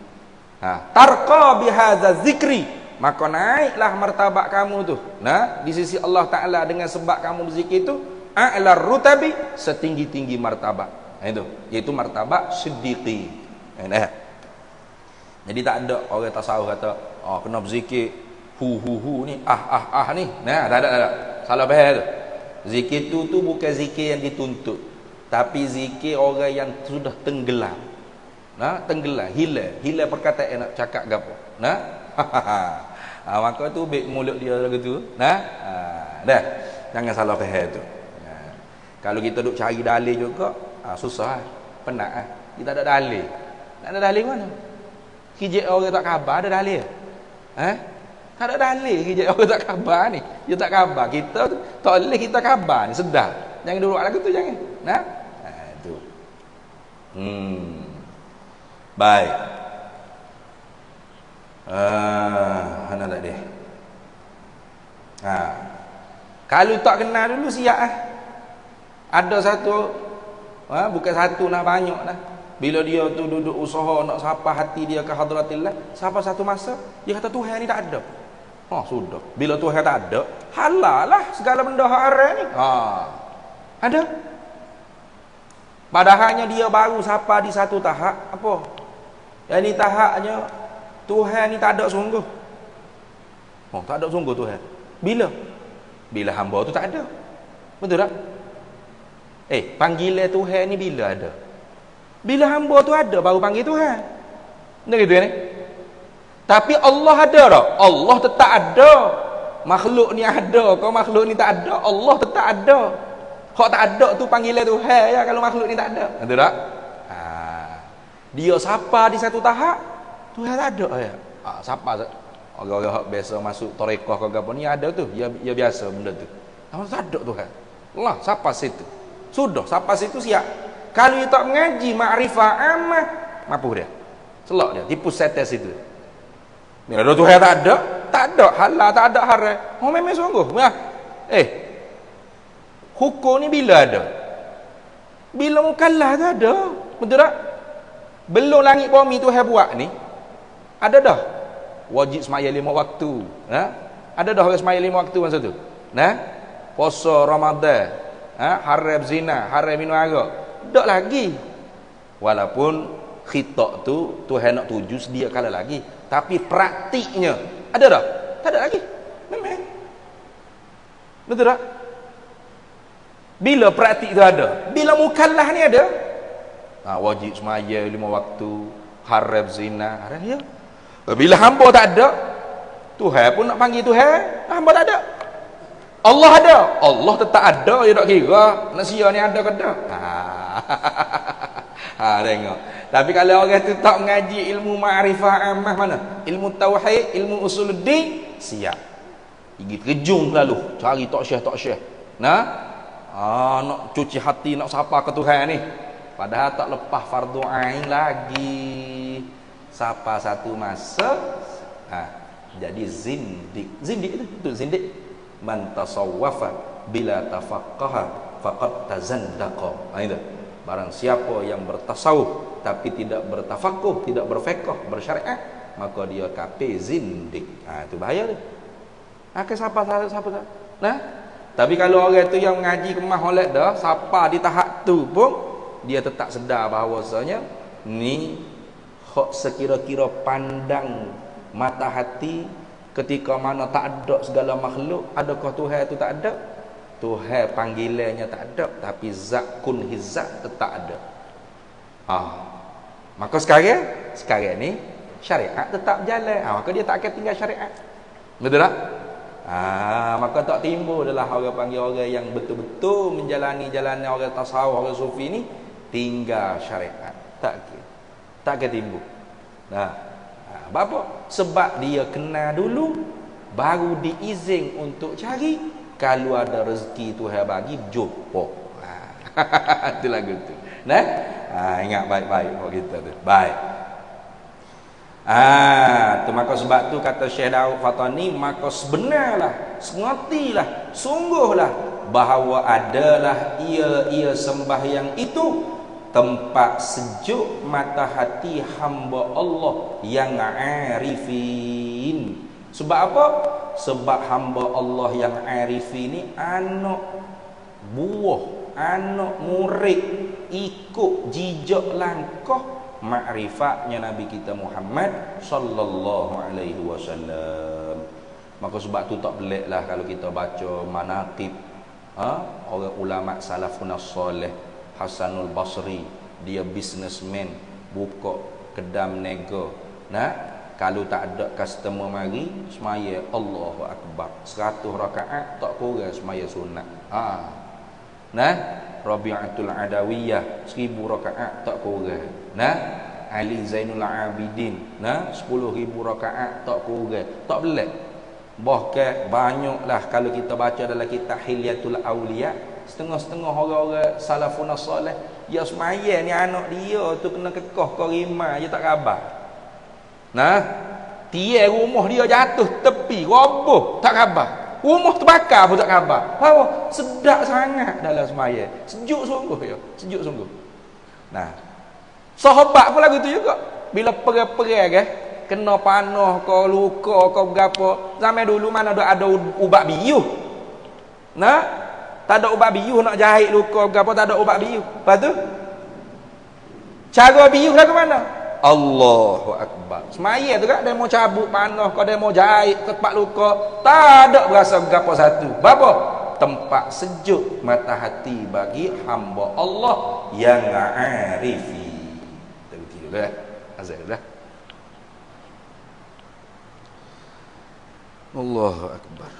Tarqa bi hadza zikri, maka naiklah martabat kamu tu. Nah, di sisi Allah Taala dengan sebab kamu berzikir tu a'la rutabi, setinggi-tinggi martabat. Itu, iaitu martabat siddiqi. Nah. Jadi tak ada orang tasawuf kata, kena berzikir hu ni, ni. Nah, tak ada. Salah faham tu. Zikir tu bukan zikir yang dituntut, tapi zikir orang yang sudah tenggelam. Nah, tenggelam, hilang perkataan nak cakap gapo. Nah. Maka tu baik mulut dia lagu tu. Nah. Dah. Jangan salah faham tu. Kalau kita duk cari dalil juga, susah, penat. Kita ada dalil. Tak ada dalil mana? Kijek orang tak khabar ada dalil. Tak ada dalil kijek orang tak khabar ni. Dia tak khabar. Kita tak boleh kita khabar ni, sedar. Jangan dulu lagu tu jangan. Nah. Tu. Baik. Mana tak dia? Kalau tak kenal dulu siap Ada satu, bukan satu nak banyak dah. Bila dia tu duduk usaha nak sapa hati dia ke hadratillah, sampai satu masa dia kata Tuhan ni tak ada. Sudah. Bila Tuhan tak ada, halal lah segala benda haram ni. Ada. Padahalnya dia baru sapa di satu tahap apa? Yang ni tahapnya Tuhan ni tak ada sungguh. Tak ada sungguh Tuhan. Bila hamba tu tak ada. Betul tak? Panggilan Tuhan ni bila ada? Bila hamba tu ada baru panggil Tuhan. Benar gitu ni? Tapi Allah ada tak? Allah tetap ada. Makhluk ni ada, kau makhluk ni tak ada, Allah tetap ada. Hak tak ada tu panggilan Tuhan ya kalau makhluk ni tak ada. Betul tak? Dia sapa di satu tahap, Tuhan tak ada ya. Sapa orang-orang hak biasa masuk tarekah ke apa ni ada tu, dia biasa benda tu. Tak ada Tuhan. Allah sapa situ. Sudah, sampai situ siap. Kalau dia tak mengaji makrifah ammah, mampu dia. Selak dia, tipu setes situ. Bila ada Tuhan tak ada halal, tak ada haram. Memang sungguh. Hukum ni bila ada? Bila mukallaf tak ada. Betul tak? Belum langit bumi Tuhan buat ni, ada dah. Wajib semaya 5 waktu. Ada dah orang semaya 5 waktu masa tu. Puasa Ramadan. Haram zina, haram minum arak, tak lagi. Walaupun khitab tu Tuhan nak tuju sedia kala lagi, tapi praktiknya ada tak? Tak ada lagi. Memang. Betul tak? Bila praktik tu ada? Bila mukallaf ni ada? Wajib semaya 5 waktu, haram zina, haram ya. Bila hamba tak ada, Tuhan pun nak panggil Tuhan, hamba tak ada. Allah ada, Allah tetap ada, dia tak kira manusia ni ada ke tak. Tengok. Tapi kalau orang tu tak mengaji ilmu ma'rifah ammah mana? Ilmu tauhid, ilmu usuluddin, siap. Pergi terjun lalu cari tok syekh. Nak cuci hati, nak sapa ke Tuhan ni. Padahal tak lepas fardu ain lagi. Sapa satu masa jadi zindik. Zindik itu zindik. Man tasawwafa bila tafaqqaha faqad tazandaqa. Itu. Barang siapa yang bertasawuf tapi tidak bertafaqquh, tidak berfiqh, bersyariat, maka dia kafir zindik. Itu bahaya tu. Siapa. Tapi kalau orang tu yang mengaji kemah oleh dah, siapa di tahap tu pun dia tetap sedar bahawasanya ni hak sekira-kira pandang mata hati. Ketika mana tak ada segala makhluk, adakah Tuhan itu tak ada? Tuhan panggilannya tak ada, tapi zat kun hizat tetap ada. Maka sekarang ni syariat tetap jalan. Maka dia tak akan tinggal syariat. Betul tak? Maka tak timbul adalah orang panggil orang yang betul-betul menjalani jalan orang tasawuf, orang sufi ni tinggal syariat. Tak ke timbul. Apa? Sebab dia kenal dulu, baru diizin untuk cari. Kalau ada rezeki Tuhan bagi, jumpa. Itu lagu tu. Ingat baik-baik kalau kita tu. Baik. Tu maka sebab tu kata Syekh Daud Fatani, maka sebenarlah, sengertilah, sungguhlah bahawa adalah ia sembahyang itu tempat sejuk mata hati hamba Allah yang arifin. Sebab apa? Sebab hamba Allah yang arifin ni anak buah, anak murid, ikut jejak langkah makrifatnya Nabi kita Muhammad sallallahu alaihi wasallam. Maka sebab tu tak peliklah kalau kita baca manaqib orang ulama salafun salih. Hasanul Basri, dia businessman, buka kedam nego. Kalau tak ada customer mari, semaya Allahu Akbar 100 rakaat tak kurang semaya sunat. Rabi'atul Adawiyah 1000 rakaat tak kurang. Ali Zainul Abidin 10,000 rakaat tak kurang. Tak belik. Bahkan banyaklah kalau kita baca dalam kitab Hilyatul Auliya, setengah-setengah orang-orang salafun salih ya semaya ni anak dia tu kena kekeh korima je tak khabar. Tiang rumah dia jatuh tepi roboh tak khabar. Rumah terbakar pun tak khabar. Wow, sedap sangat dalam semaya. Sejuk sungguh ya, sejuk sungguh. Sahabat pun lagu tu juga. Bila perang-perang kena panah ke luka ke berapa. Zaman dulu mana ada ubat biuh. Tak ada ubat biuh nak jahit luka berapa, tak ada ubat biuh. Lepas tu cara biuh lagu mana? Allahu Akbar. Semaya tu kan dia mau cabut panah, kau dia mau jahit tempat luka, tak ada berasa berapa satu. Berapa? Tempat sejuk mata hati bagi hamba Allah yang arifi. Betul dah. Azal dah. Allahu Akbar.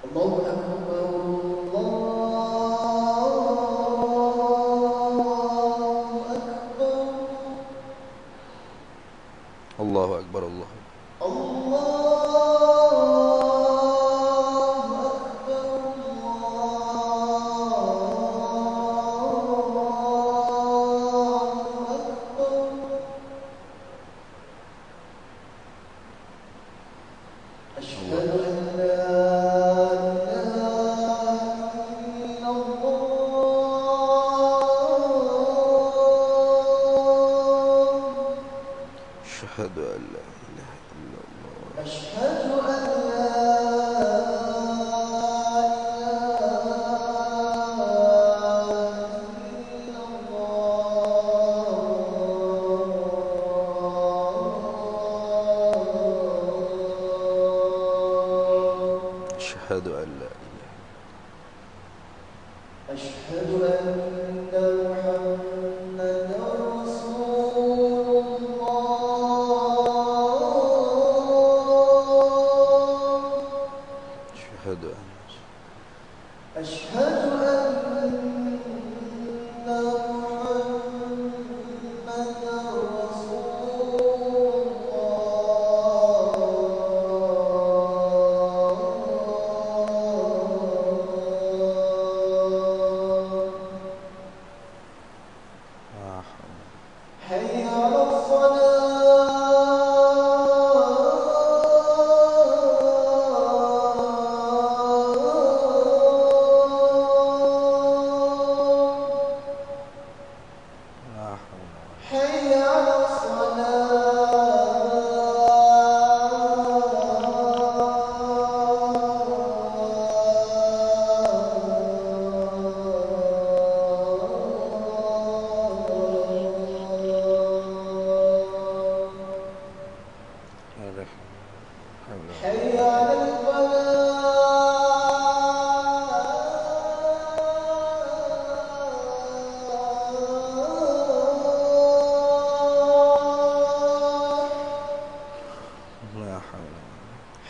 Allahu Akbar, Allahu Akbar, Allah.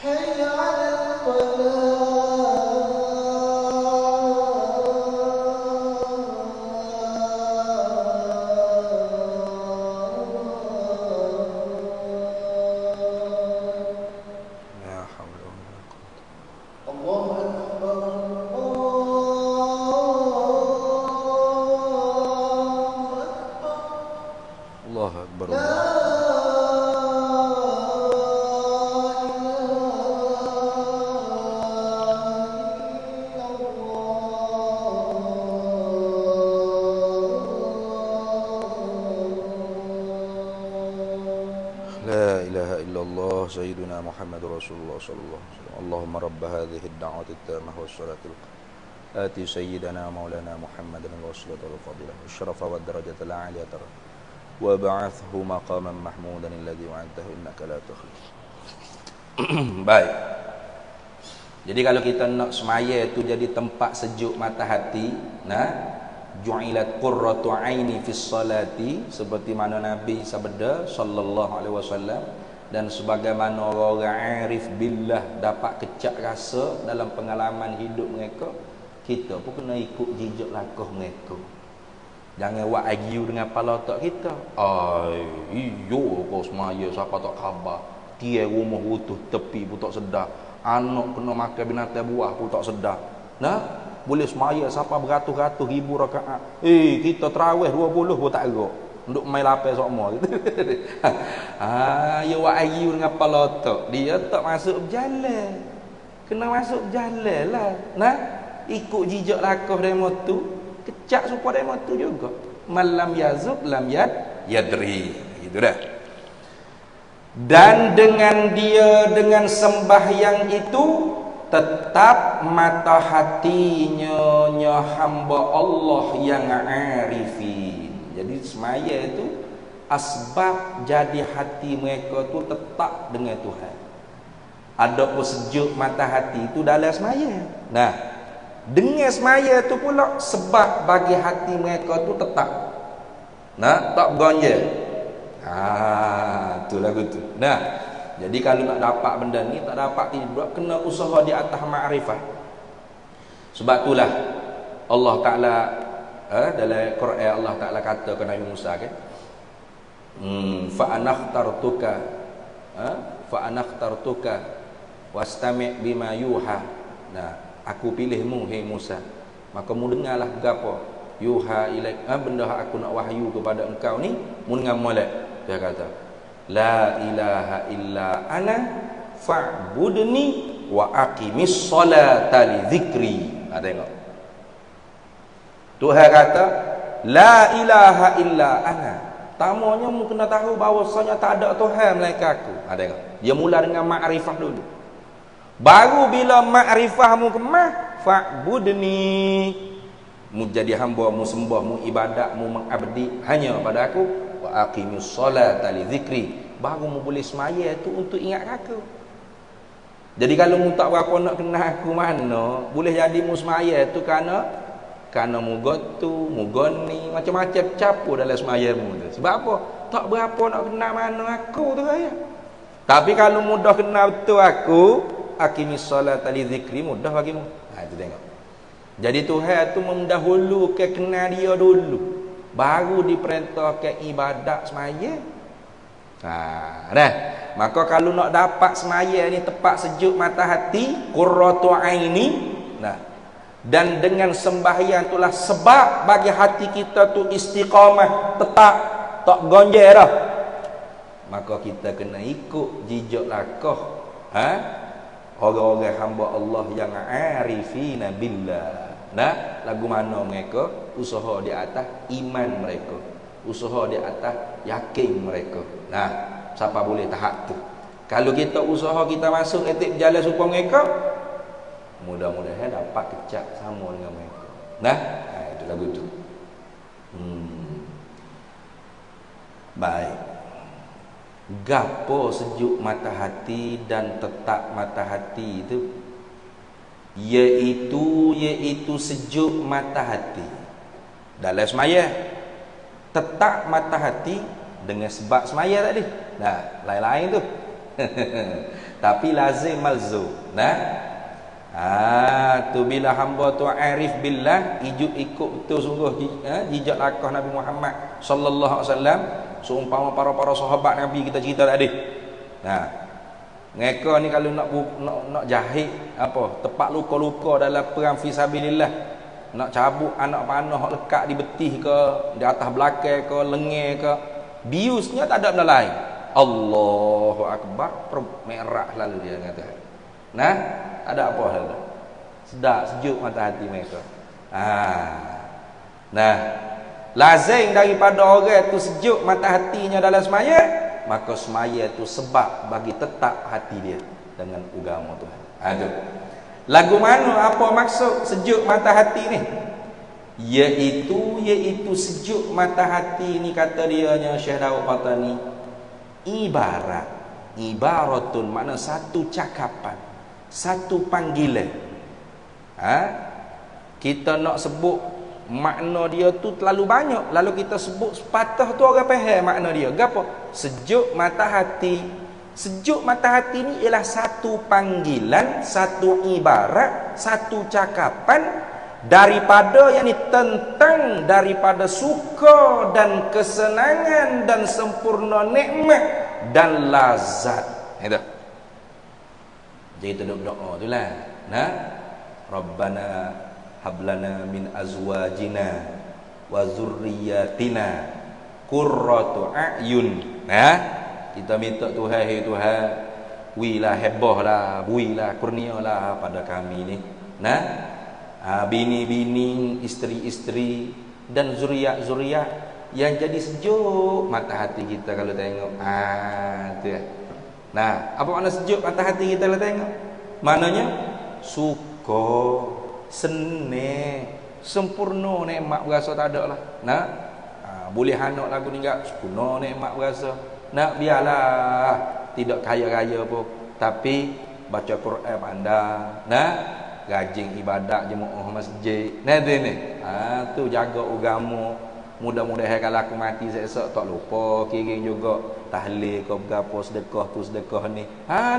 حي على لا حول ولا قوة. الله أكبر الله أكبر. لا لا إله إلا الله سيدنا محمد رسول الله صلى الله عليه وسلم. اللهم رب هذه الدعوة التامة والصلاة آتي سيدنا مولانا محمد الوصلة والفضيلة والشرف والدرجة العالية وبعثه مقاما محمودا الذي وعدته إنك لا تخلف. Baik. Jadi kalau kita nak semaya itu jadi tempat sejuk mata hati, ju'ilat qurratu aini fis salati, seperti mana Nabi sabda sallallahu alaihi wasallam, dan sebagaimana orang arif billah dapat kecak rasa dalam pengalaman hidup mereka, kita pun kena ikut jejak langkah mereka. Jangan buat agiu dengan kepala otak kita. Iyo kau semaya siapa tak khabar. Dia rumah utuh tepi pun tak sedar. Anak kena makan binatang buah pun tak sedar. Boleh semaya siapa beratus-ratus ribu rakaat. Kita tarawih 20 pun tak gerak. Untuk main lapar sokmo gitu. Ya buat agiu dengan kepala otak. Dia tak masuk berjalan. Kena masuk berjalan lah. Ikut jejak langkah demo tu. Kecak supaya demo tu juga. Malam yazub lam yadri. Gitu dah. Dan dengan dengan sembahyang itu tetap mata hatinya hamba Allah yang arifin. Jadi semaya itu asbab jadi hati mereka tu tetap dengan Tuhan. Ada pun sejuk mata hati itu dalam semaya. Dengan semaya tu pula sebab bagi hati mereka tu tetap tak gonjal. Tu lagu tu. Jadi kalau nak dapat benda ni tak dapat tidak, kena usaha di atas ma'rifah. Sebab itulah Allah Taala dalam Quran Allah Taala kata kepada Nabi Musa kan, fa anakhtartuka wastami' bima yuha. Aku pilihmu hai Musa, maka mu dengarlah gapo yuha ilaik, benda aku nak wahyu kepada engkau ni mu dengar molek. Dia kata la ilaha illa ana fa'budni wa aqimis salata li dzikri. Tengok Tuhan kata la ilaha illa ana. Tamanya mu kena tahu bahawasanya tak ada Tuhan melainkan aku. Tengok dia mula dengan makrifah dulu. Baru bila makrifah mu kemah, fa'budni, mu jadi hamba, mu sembah, mu ibadat, mu mengabdi hanya pada aku, wa aqimus salata li dzikri, baru mu boleh semaya tu untuk ingat aku. Jadi kalau mu tak berapa nak kenal aku mana, boleh jadi mu semaya tu kerana mu gotu, mu goni, macam-macam campur dalam semaya mu tu. Sebab apa? Tak berapa nak kenal mana aku tu ya. Tapi kalau mudah kenal betul aku, aqimis salata li dzikri, mudah bagimu. Itu tengok. Jadi Tuhan tu mendahulukan kenal dia dulu, baru diperintahkan ibadat semaya. Maka kalau nak dapat semaya ni tepat sejuk mata hati, qurratu aini, dan dengan sembahyang itulah sebab bagi hati kita tu istiqamah, tetap tak gonjal dah. Maka kita kena ikut jejak langkah orang-orang hamba Allah yang arifina billah. Lagu mana mereka usaha di atas iman mereka, usaha di atas yakin mereka. Siapa boleh tahap tu? Kalau kita usaha kita masuk etip berjalan supaya mereka, mudah-mudahan dapat kecak sama dengan mereka. Itu lagu tu. Baik. Gapo sejuk mata hati dan tetap mata hati itu, yaitu sejuk mata hati dalam semaya, tetap mata hati dengan sebab semaya tadi. Lain-lain tu. Tapi lazim malzum. Nah, tu bila hamba tu arif billah, ikut betul sungguh jejak langkah Nabi Muhammad sallallahu alaihi wasallam, seumpama para sahabat Nabi kita cerita tadi. Nah, mereka ni kalau nak jahit apa, tepat luka-luka dalam perang fi sabilillah, nak cabut anak panah lekat di betih ke, di atas belakang ke, lengan ke, biusnya tak ada benda lain. Allahu akbar, merah lalu dia kata. Nah, ada apa hal tu? Sedap, sejuk mata hati mereka. Nah, lazim daripada orang tu sejuk mata hatinya dalam semaya, maka semaya tu sebab bagi tetap hati dia dengan agama Tuhan. Aduh. Lagu mana, apa maksud sejuk mata hati ni? Iaitu sejuk mata hati ni, kata dia nya Syekh Daud Qatani, ibaratun, makna satu cakapan, satu panggilan. Kita nak sebut makna dia tu terlalu banyak, lalu kita sebut sepatah tu orang faham makna dia. Gapo? Sejuk mata hati. Sejuk mata hati ni ialah satu panggilan, satu ibarat, satu cakapan daripada yang ni tentang daripada suka dan kesenangan dan sempurna nikmat dan lazat. Itu. Jadi kita doa tu lah. Nah, Rabbana hablana min azwajina wa zurriyatina qurratu a'yun. Nah, kita minta Tuhan, hai Tuhan, wilah hebahlah, builah kurnialah pada kami ni. Nah, bini-bini, isteri-isteri dan zuriat-zuriat yang jadi sejuk mata hati kita kalau tengok. Tu. Nah, apa makna sejuk mata hati kita kalau tengok? Maknanya suka, senang, sempurna nikmat berasa tak ada lah. Nah, boleh anak lagu ni enggak sempurna nikmat berasa. Nak biarlah tidak kaya-kaya pun, tapi baca Quran pandai. Nah, rajin ibadat jemaah masjid. Nah tu ni. Tu jaga agama. Mudah-mudahan kalau aku mati esok tak lupa kiring juga tahlil ke berapa, sedekah tu sedekah ni.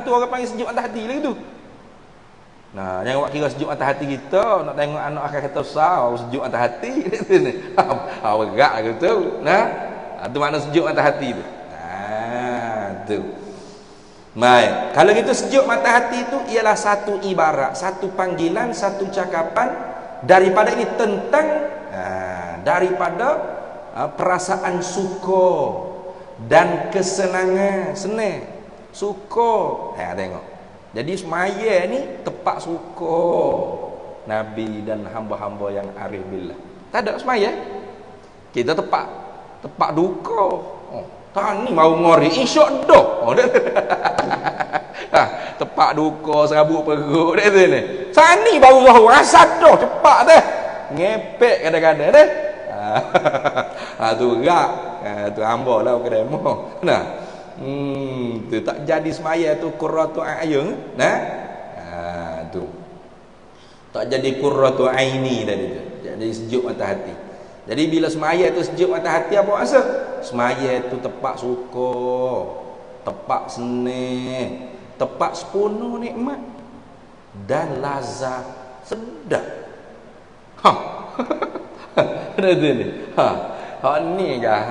Tu orang panggil sejuk atas hati lagi tu. Nah, jangan buat kira sejuk atas hati kita, nak tengok anak akan kata besar, sejuk atas hati ni. Berat gitu. Nah, tu makna sejuk atas hati tu. Tu. Baik, kalau gitu sejuk mata hati itu ialah satu ibarat, satu panggilan, satu cakapan daripada ini tentang daripada perasaan suka dan kesenangan, senang, suka. Tengok. Jadi semaya ni tepat suka Nabi dan hamba-hamba yang arif billah. Tak ada semaya. Kita tepat duka. Tani mau ngori insya dah. Tepak duka serabut perut dia tu ni. Tani baru tahu rasa dah cepat dah. Ngepek kadang-kadang dah. Tu gerak. Tu hamba lah ke demo. Nah. Tu tak jadi semaya tu qurratu a'yun. Nah. Tu. Tak jadi qurratu aini tadi tu. Jadi sejuk mata hati. Jadi bila semaya tu sejuk mata hati, apa maksud? Semaya tu tepat suka, tepat senang, tepat sempurna nikmat dan lazat sedap. Ada tu ni. Ni gah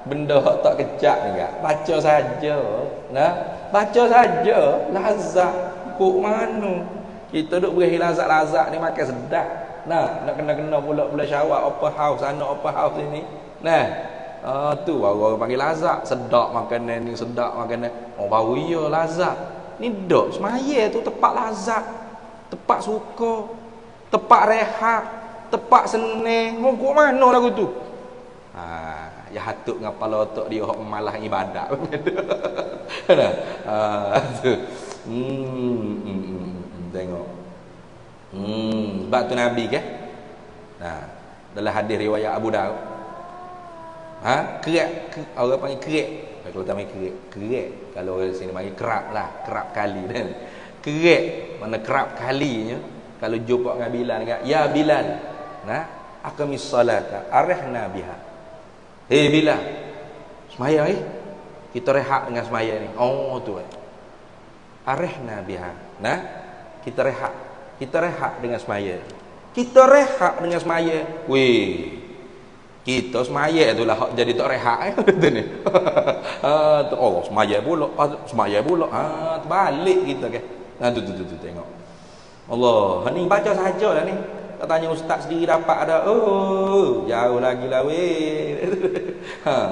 benda hak tak kecak ni gah. Baca saja. Nah, baca saja lazat kok mana. Kita duk beri lazat-lazat ni makan sedap. Nah, nak kena pula syawak apa house, anak apa house ini. Nah, tu baru orang panggil lazat. Sedap makanan ni, sedap makanan. Baru iya lazat. Ni dok semaya tu tepat lazat, tepat suka, tepat rehat, tepat senang. Kok mana lagu tu? Ya hatuk ngapal otak dia hok malah ibadat. Nah, tu. Tengok. Sebab tu Nabi ke? Nah, dalam hadis riwayat Abu Daud. Kerak, orang panggil kerak. Kalau tak panggil kerak. Kalau orang sini panggil kerap lah, kerap kali kan. Kerak, mana kerap kalinya. Kalau jumpa dengan Bilal kan, ya Bilal. Nah, aqamis salata, arihna biha. Hei Bilal. Semaya kita rehat dengan semaya ni. Tu. arehna biha. Nah, kita rehat dengan semaya. Kita rehat dengan semaya. Weh, kita semaya itulah hak jadi tak rehat kata ni. Oh, semaya pula. Terbalik kita ke. Tu tengok. Allah, ni baca sajalah ni. Tak tanya ustaz sendiri dapat ada. Oh, jauh lagi lah weh.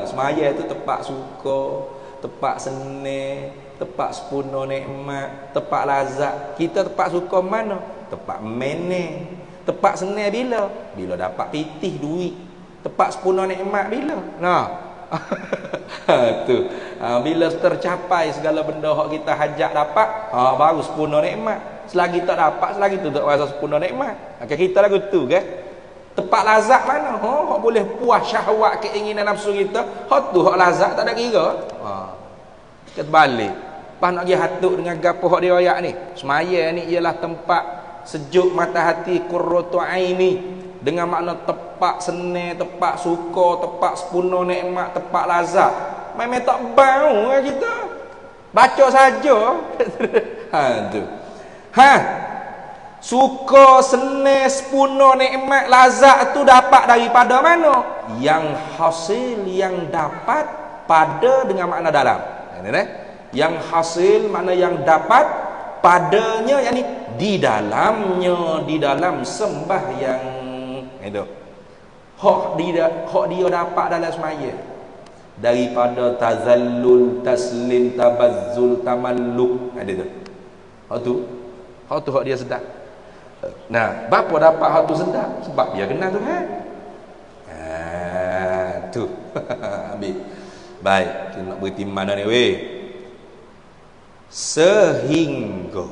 Semaya tu tepat suka, tepat senang, tepat sepenuh nikmat, tepat lazat. Kita tepat suka mana? Tepat meneh. Tepat senang bila? Bila dapat pitih duit. Tepat sepenuh nikmat bila? Nah. Tu. Bila tercapai segala benda hak kita hajat dapat, baru sepenuh nikmat. Selagi tak dapat, selagi tu tak rasa sepenuh nikmat. Kita lagu tu ke? Tepat lazat mana? Hak boleh puas syahwat keinginan nafsu kita. Hak tu hak lazat tak ada kira. Kita balik. Pas nak pergi hatuk dengan gapo hak dia ayat ni. Semaya ni ialah tempat sejuk mata hati, qurratu aini, dengan makna tepat senang, tepat suka, tepat sepenuh nikmat, tepat lazat. Memang tak bau kita. Baca saja. Tu. Suka, senang, sepenuh nikmat, lazat tu dapat daripada mana? Yang hasil yang dapat pada dengan makna dalam. Yang hasil makna yang dapat padanya, yakni di dalamnya, di dalam sembahyang itu. Hak dia dapat dalam semaya daripada tazallul, taslim, tabazzul, tamalluk. Ada tu. Hak tu hak dia sedap. Nah, bapa dapat hak tu sedap sebab dia kenal Tuhan. Tu. Ambil. Baik, kita nak berhenti mana ni weh? Sehingga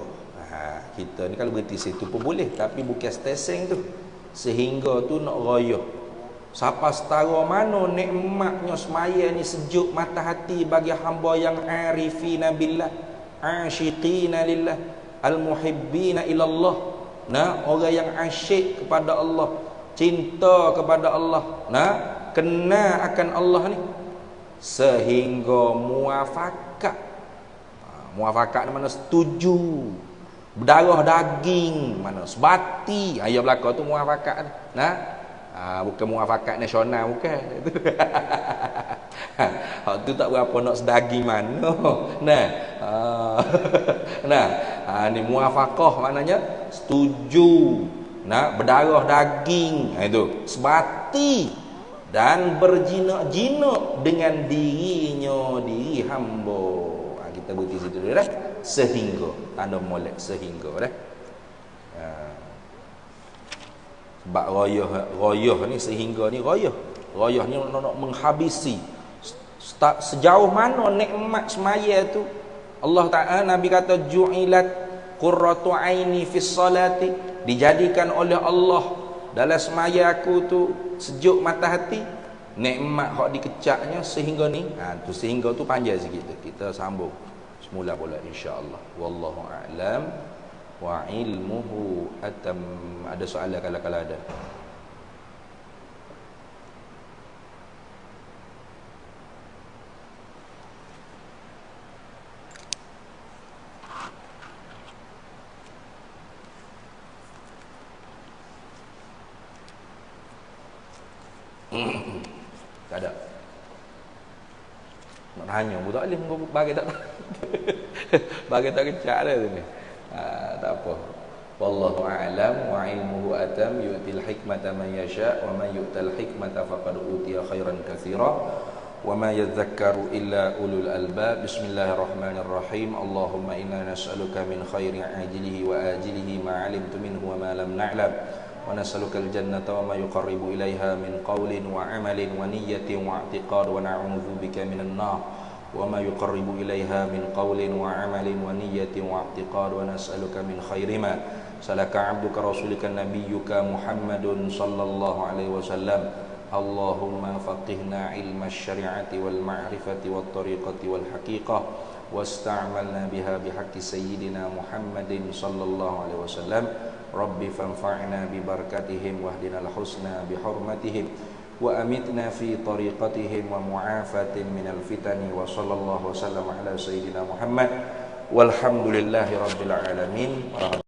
kita ni kalau berhenti situ pun boleh, tapi bukan stesen tu. Sehingga tu nak royah. Siapa setara mana nikmatnya semaya ni, sejuk mata hati bagi hamba yang arifina billah, asyiqina lillah, al-muhibbina ilallah. Nah, orang yang asyik kepada Allah, cinta kepada Allah, nah, kenal akan Allah ni, sehingga muafakat. Muafakat ni mana setuju, berdarah daging, mana sebati. Ayat belaka tu muafakat ni. Nah, bukan muafakat nasional, bukan. Hak tu tak berapa nak sedaging mana. Nah, ni muafakah maknanya setuju, nah, berdarah daging, itu sebati dan berjinak-jinak dengan diri hamba. Kita berhenti situ dulu dah. Sehingga tanda molek sehingga dah. Sebab royah ni, sehingga ni royah ni nak menghabisi sejauh mana nikmat semaya tu. Allah Ta'ala, Nabi kata ju'ilat qurratu aini fis salati, dijadikan oleh Allah dalam semaya aku tu sejuk mata hati. Nikmat hak dikecaknya sehingga ni. Tu sehingga tu panjang sikit tu. Kita sambung semula pula insya-Allah. Wallahu a'lam wa ilmuhu atam. Ada soalan kalau ada. Tak ada. Nak tanya pun tak boleh, bagi tak bagi tak kecak dah tu ni. Tak apa. Wallahu a'lam wa ilmuhu atam, yu'til hikmata man yasha wa man yu'tal hikmata faqad utiya khairan katsira wa ma yadhakkaru illa ulul albab. Bismillahirrahmanirrahim. Allahumma inna nas'aluka min khairi ajilihi wa ajilihi ma 'alimtu minhu wa ma lam na'lam. ونسألك الجنة وما يقرب إليها من قول وعمل ونية واعتقاد ونعوذ بك من النار وما يقرب إليها من قول وعمل ونية واعتقاد ونسألك من خير ما سلك عبدك رسولك نبيك محمد صلى الله عليه وسلم اللهم فقهنا علم الشريعة والمعرفة والطريقة والحقيقة واستعملنا بها بحق سيدنا محمد صلى الله عليه وسلم ربي فانفعنا ببركتهم واهدنا الحسنى بحرمتهم وأمتنا في طريقتهم ومعافاة من الفتن وصلى الله وسلم على سيدنا محمد Walhamdulillahirabbil alamin.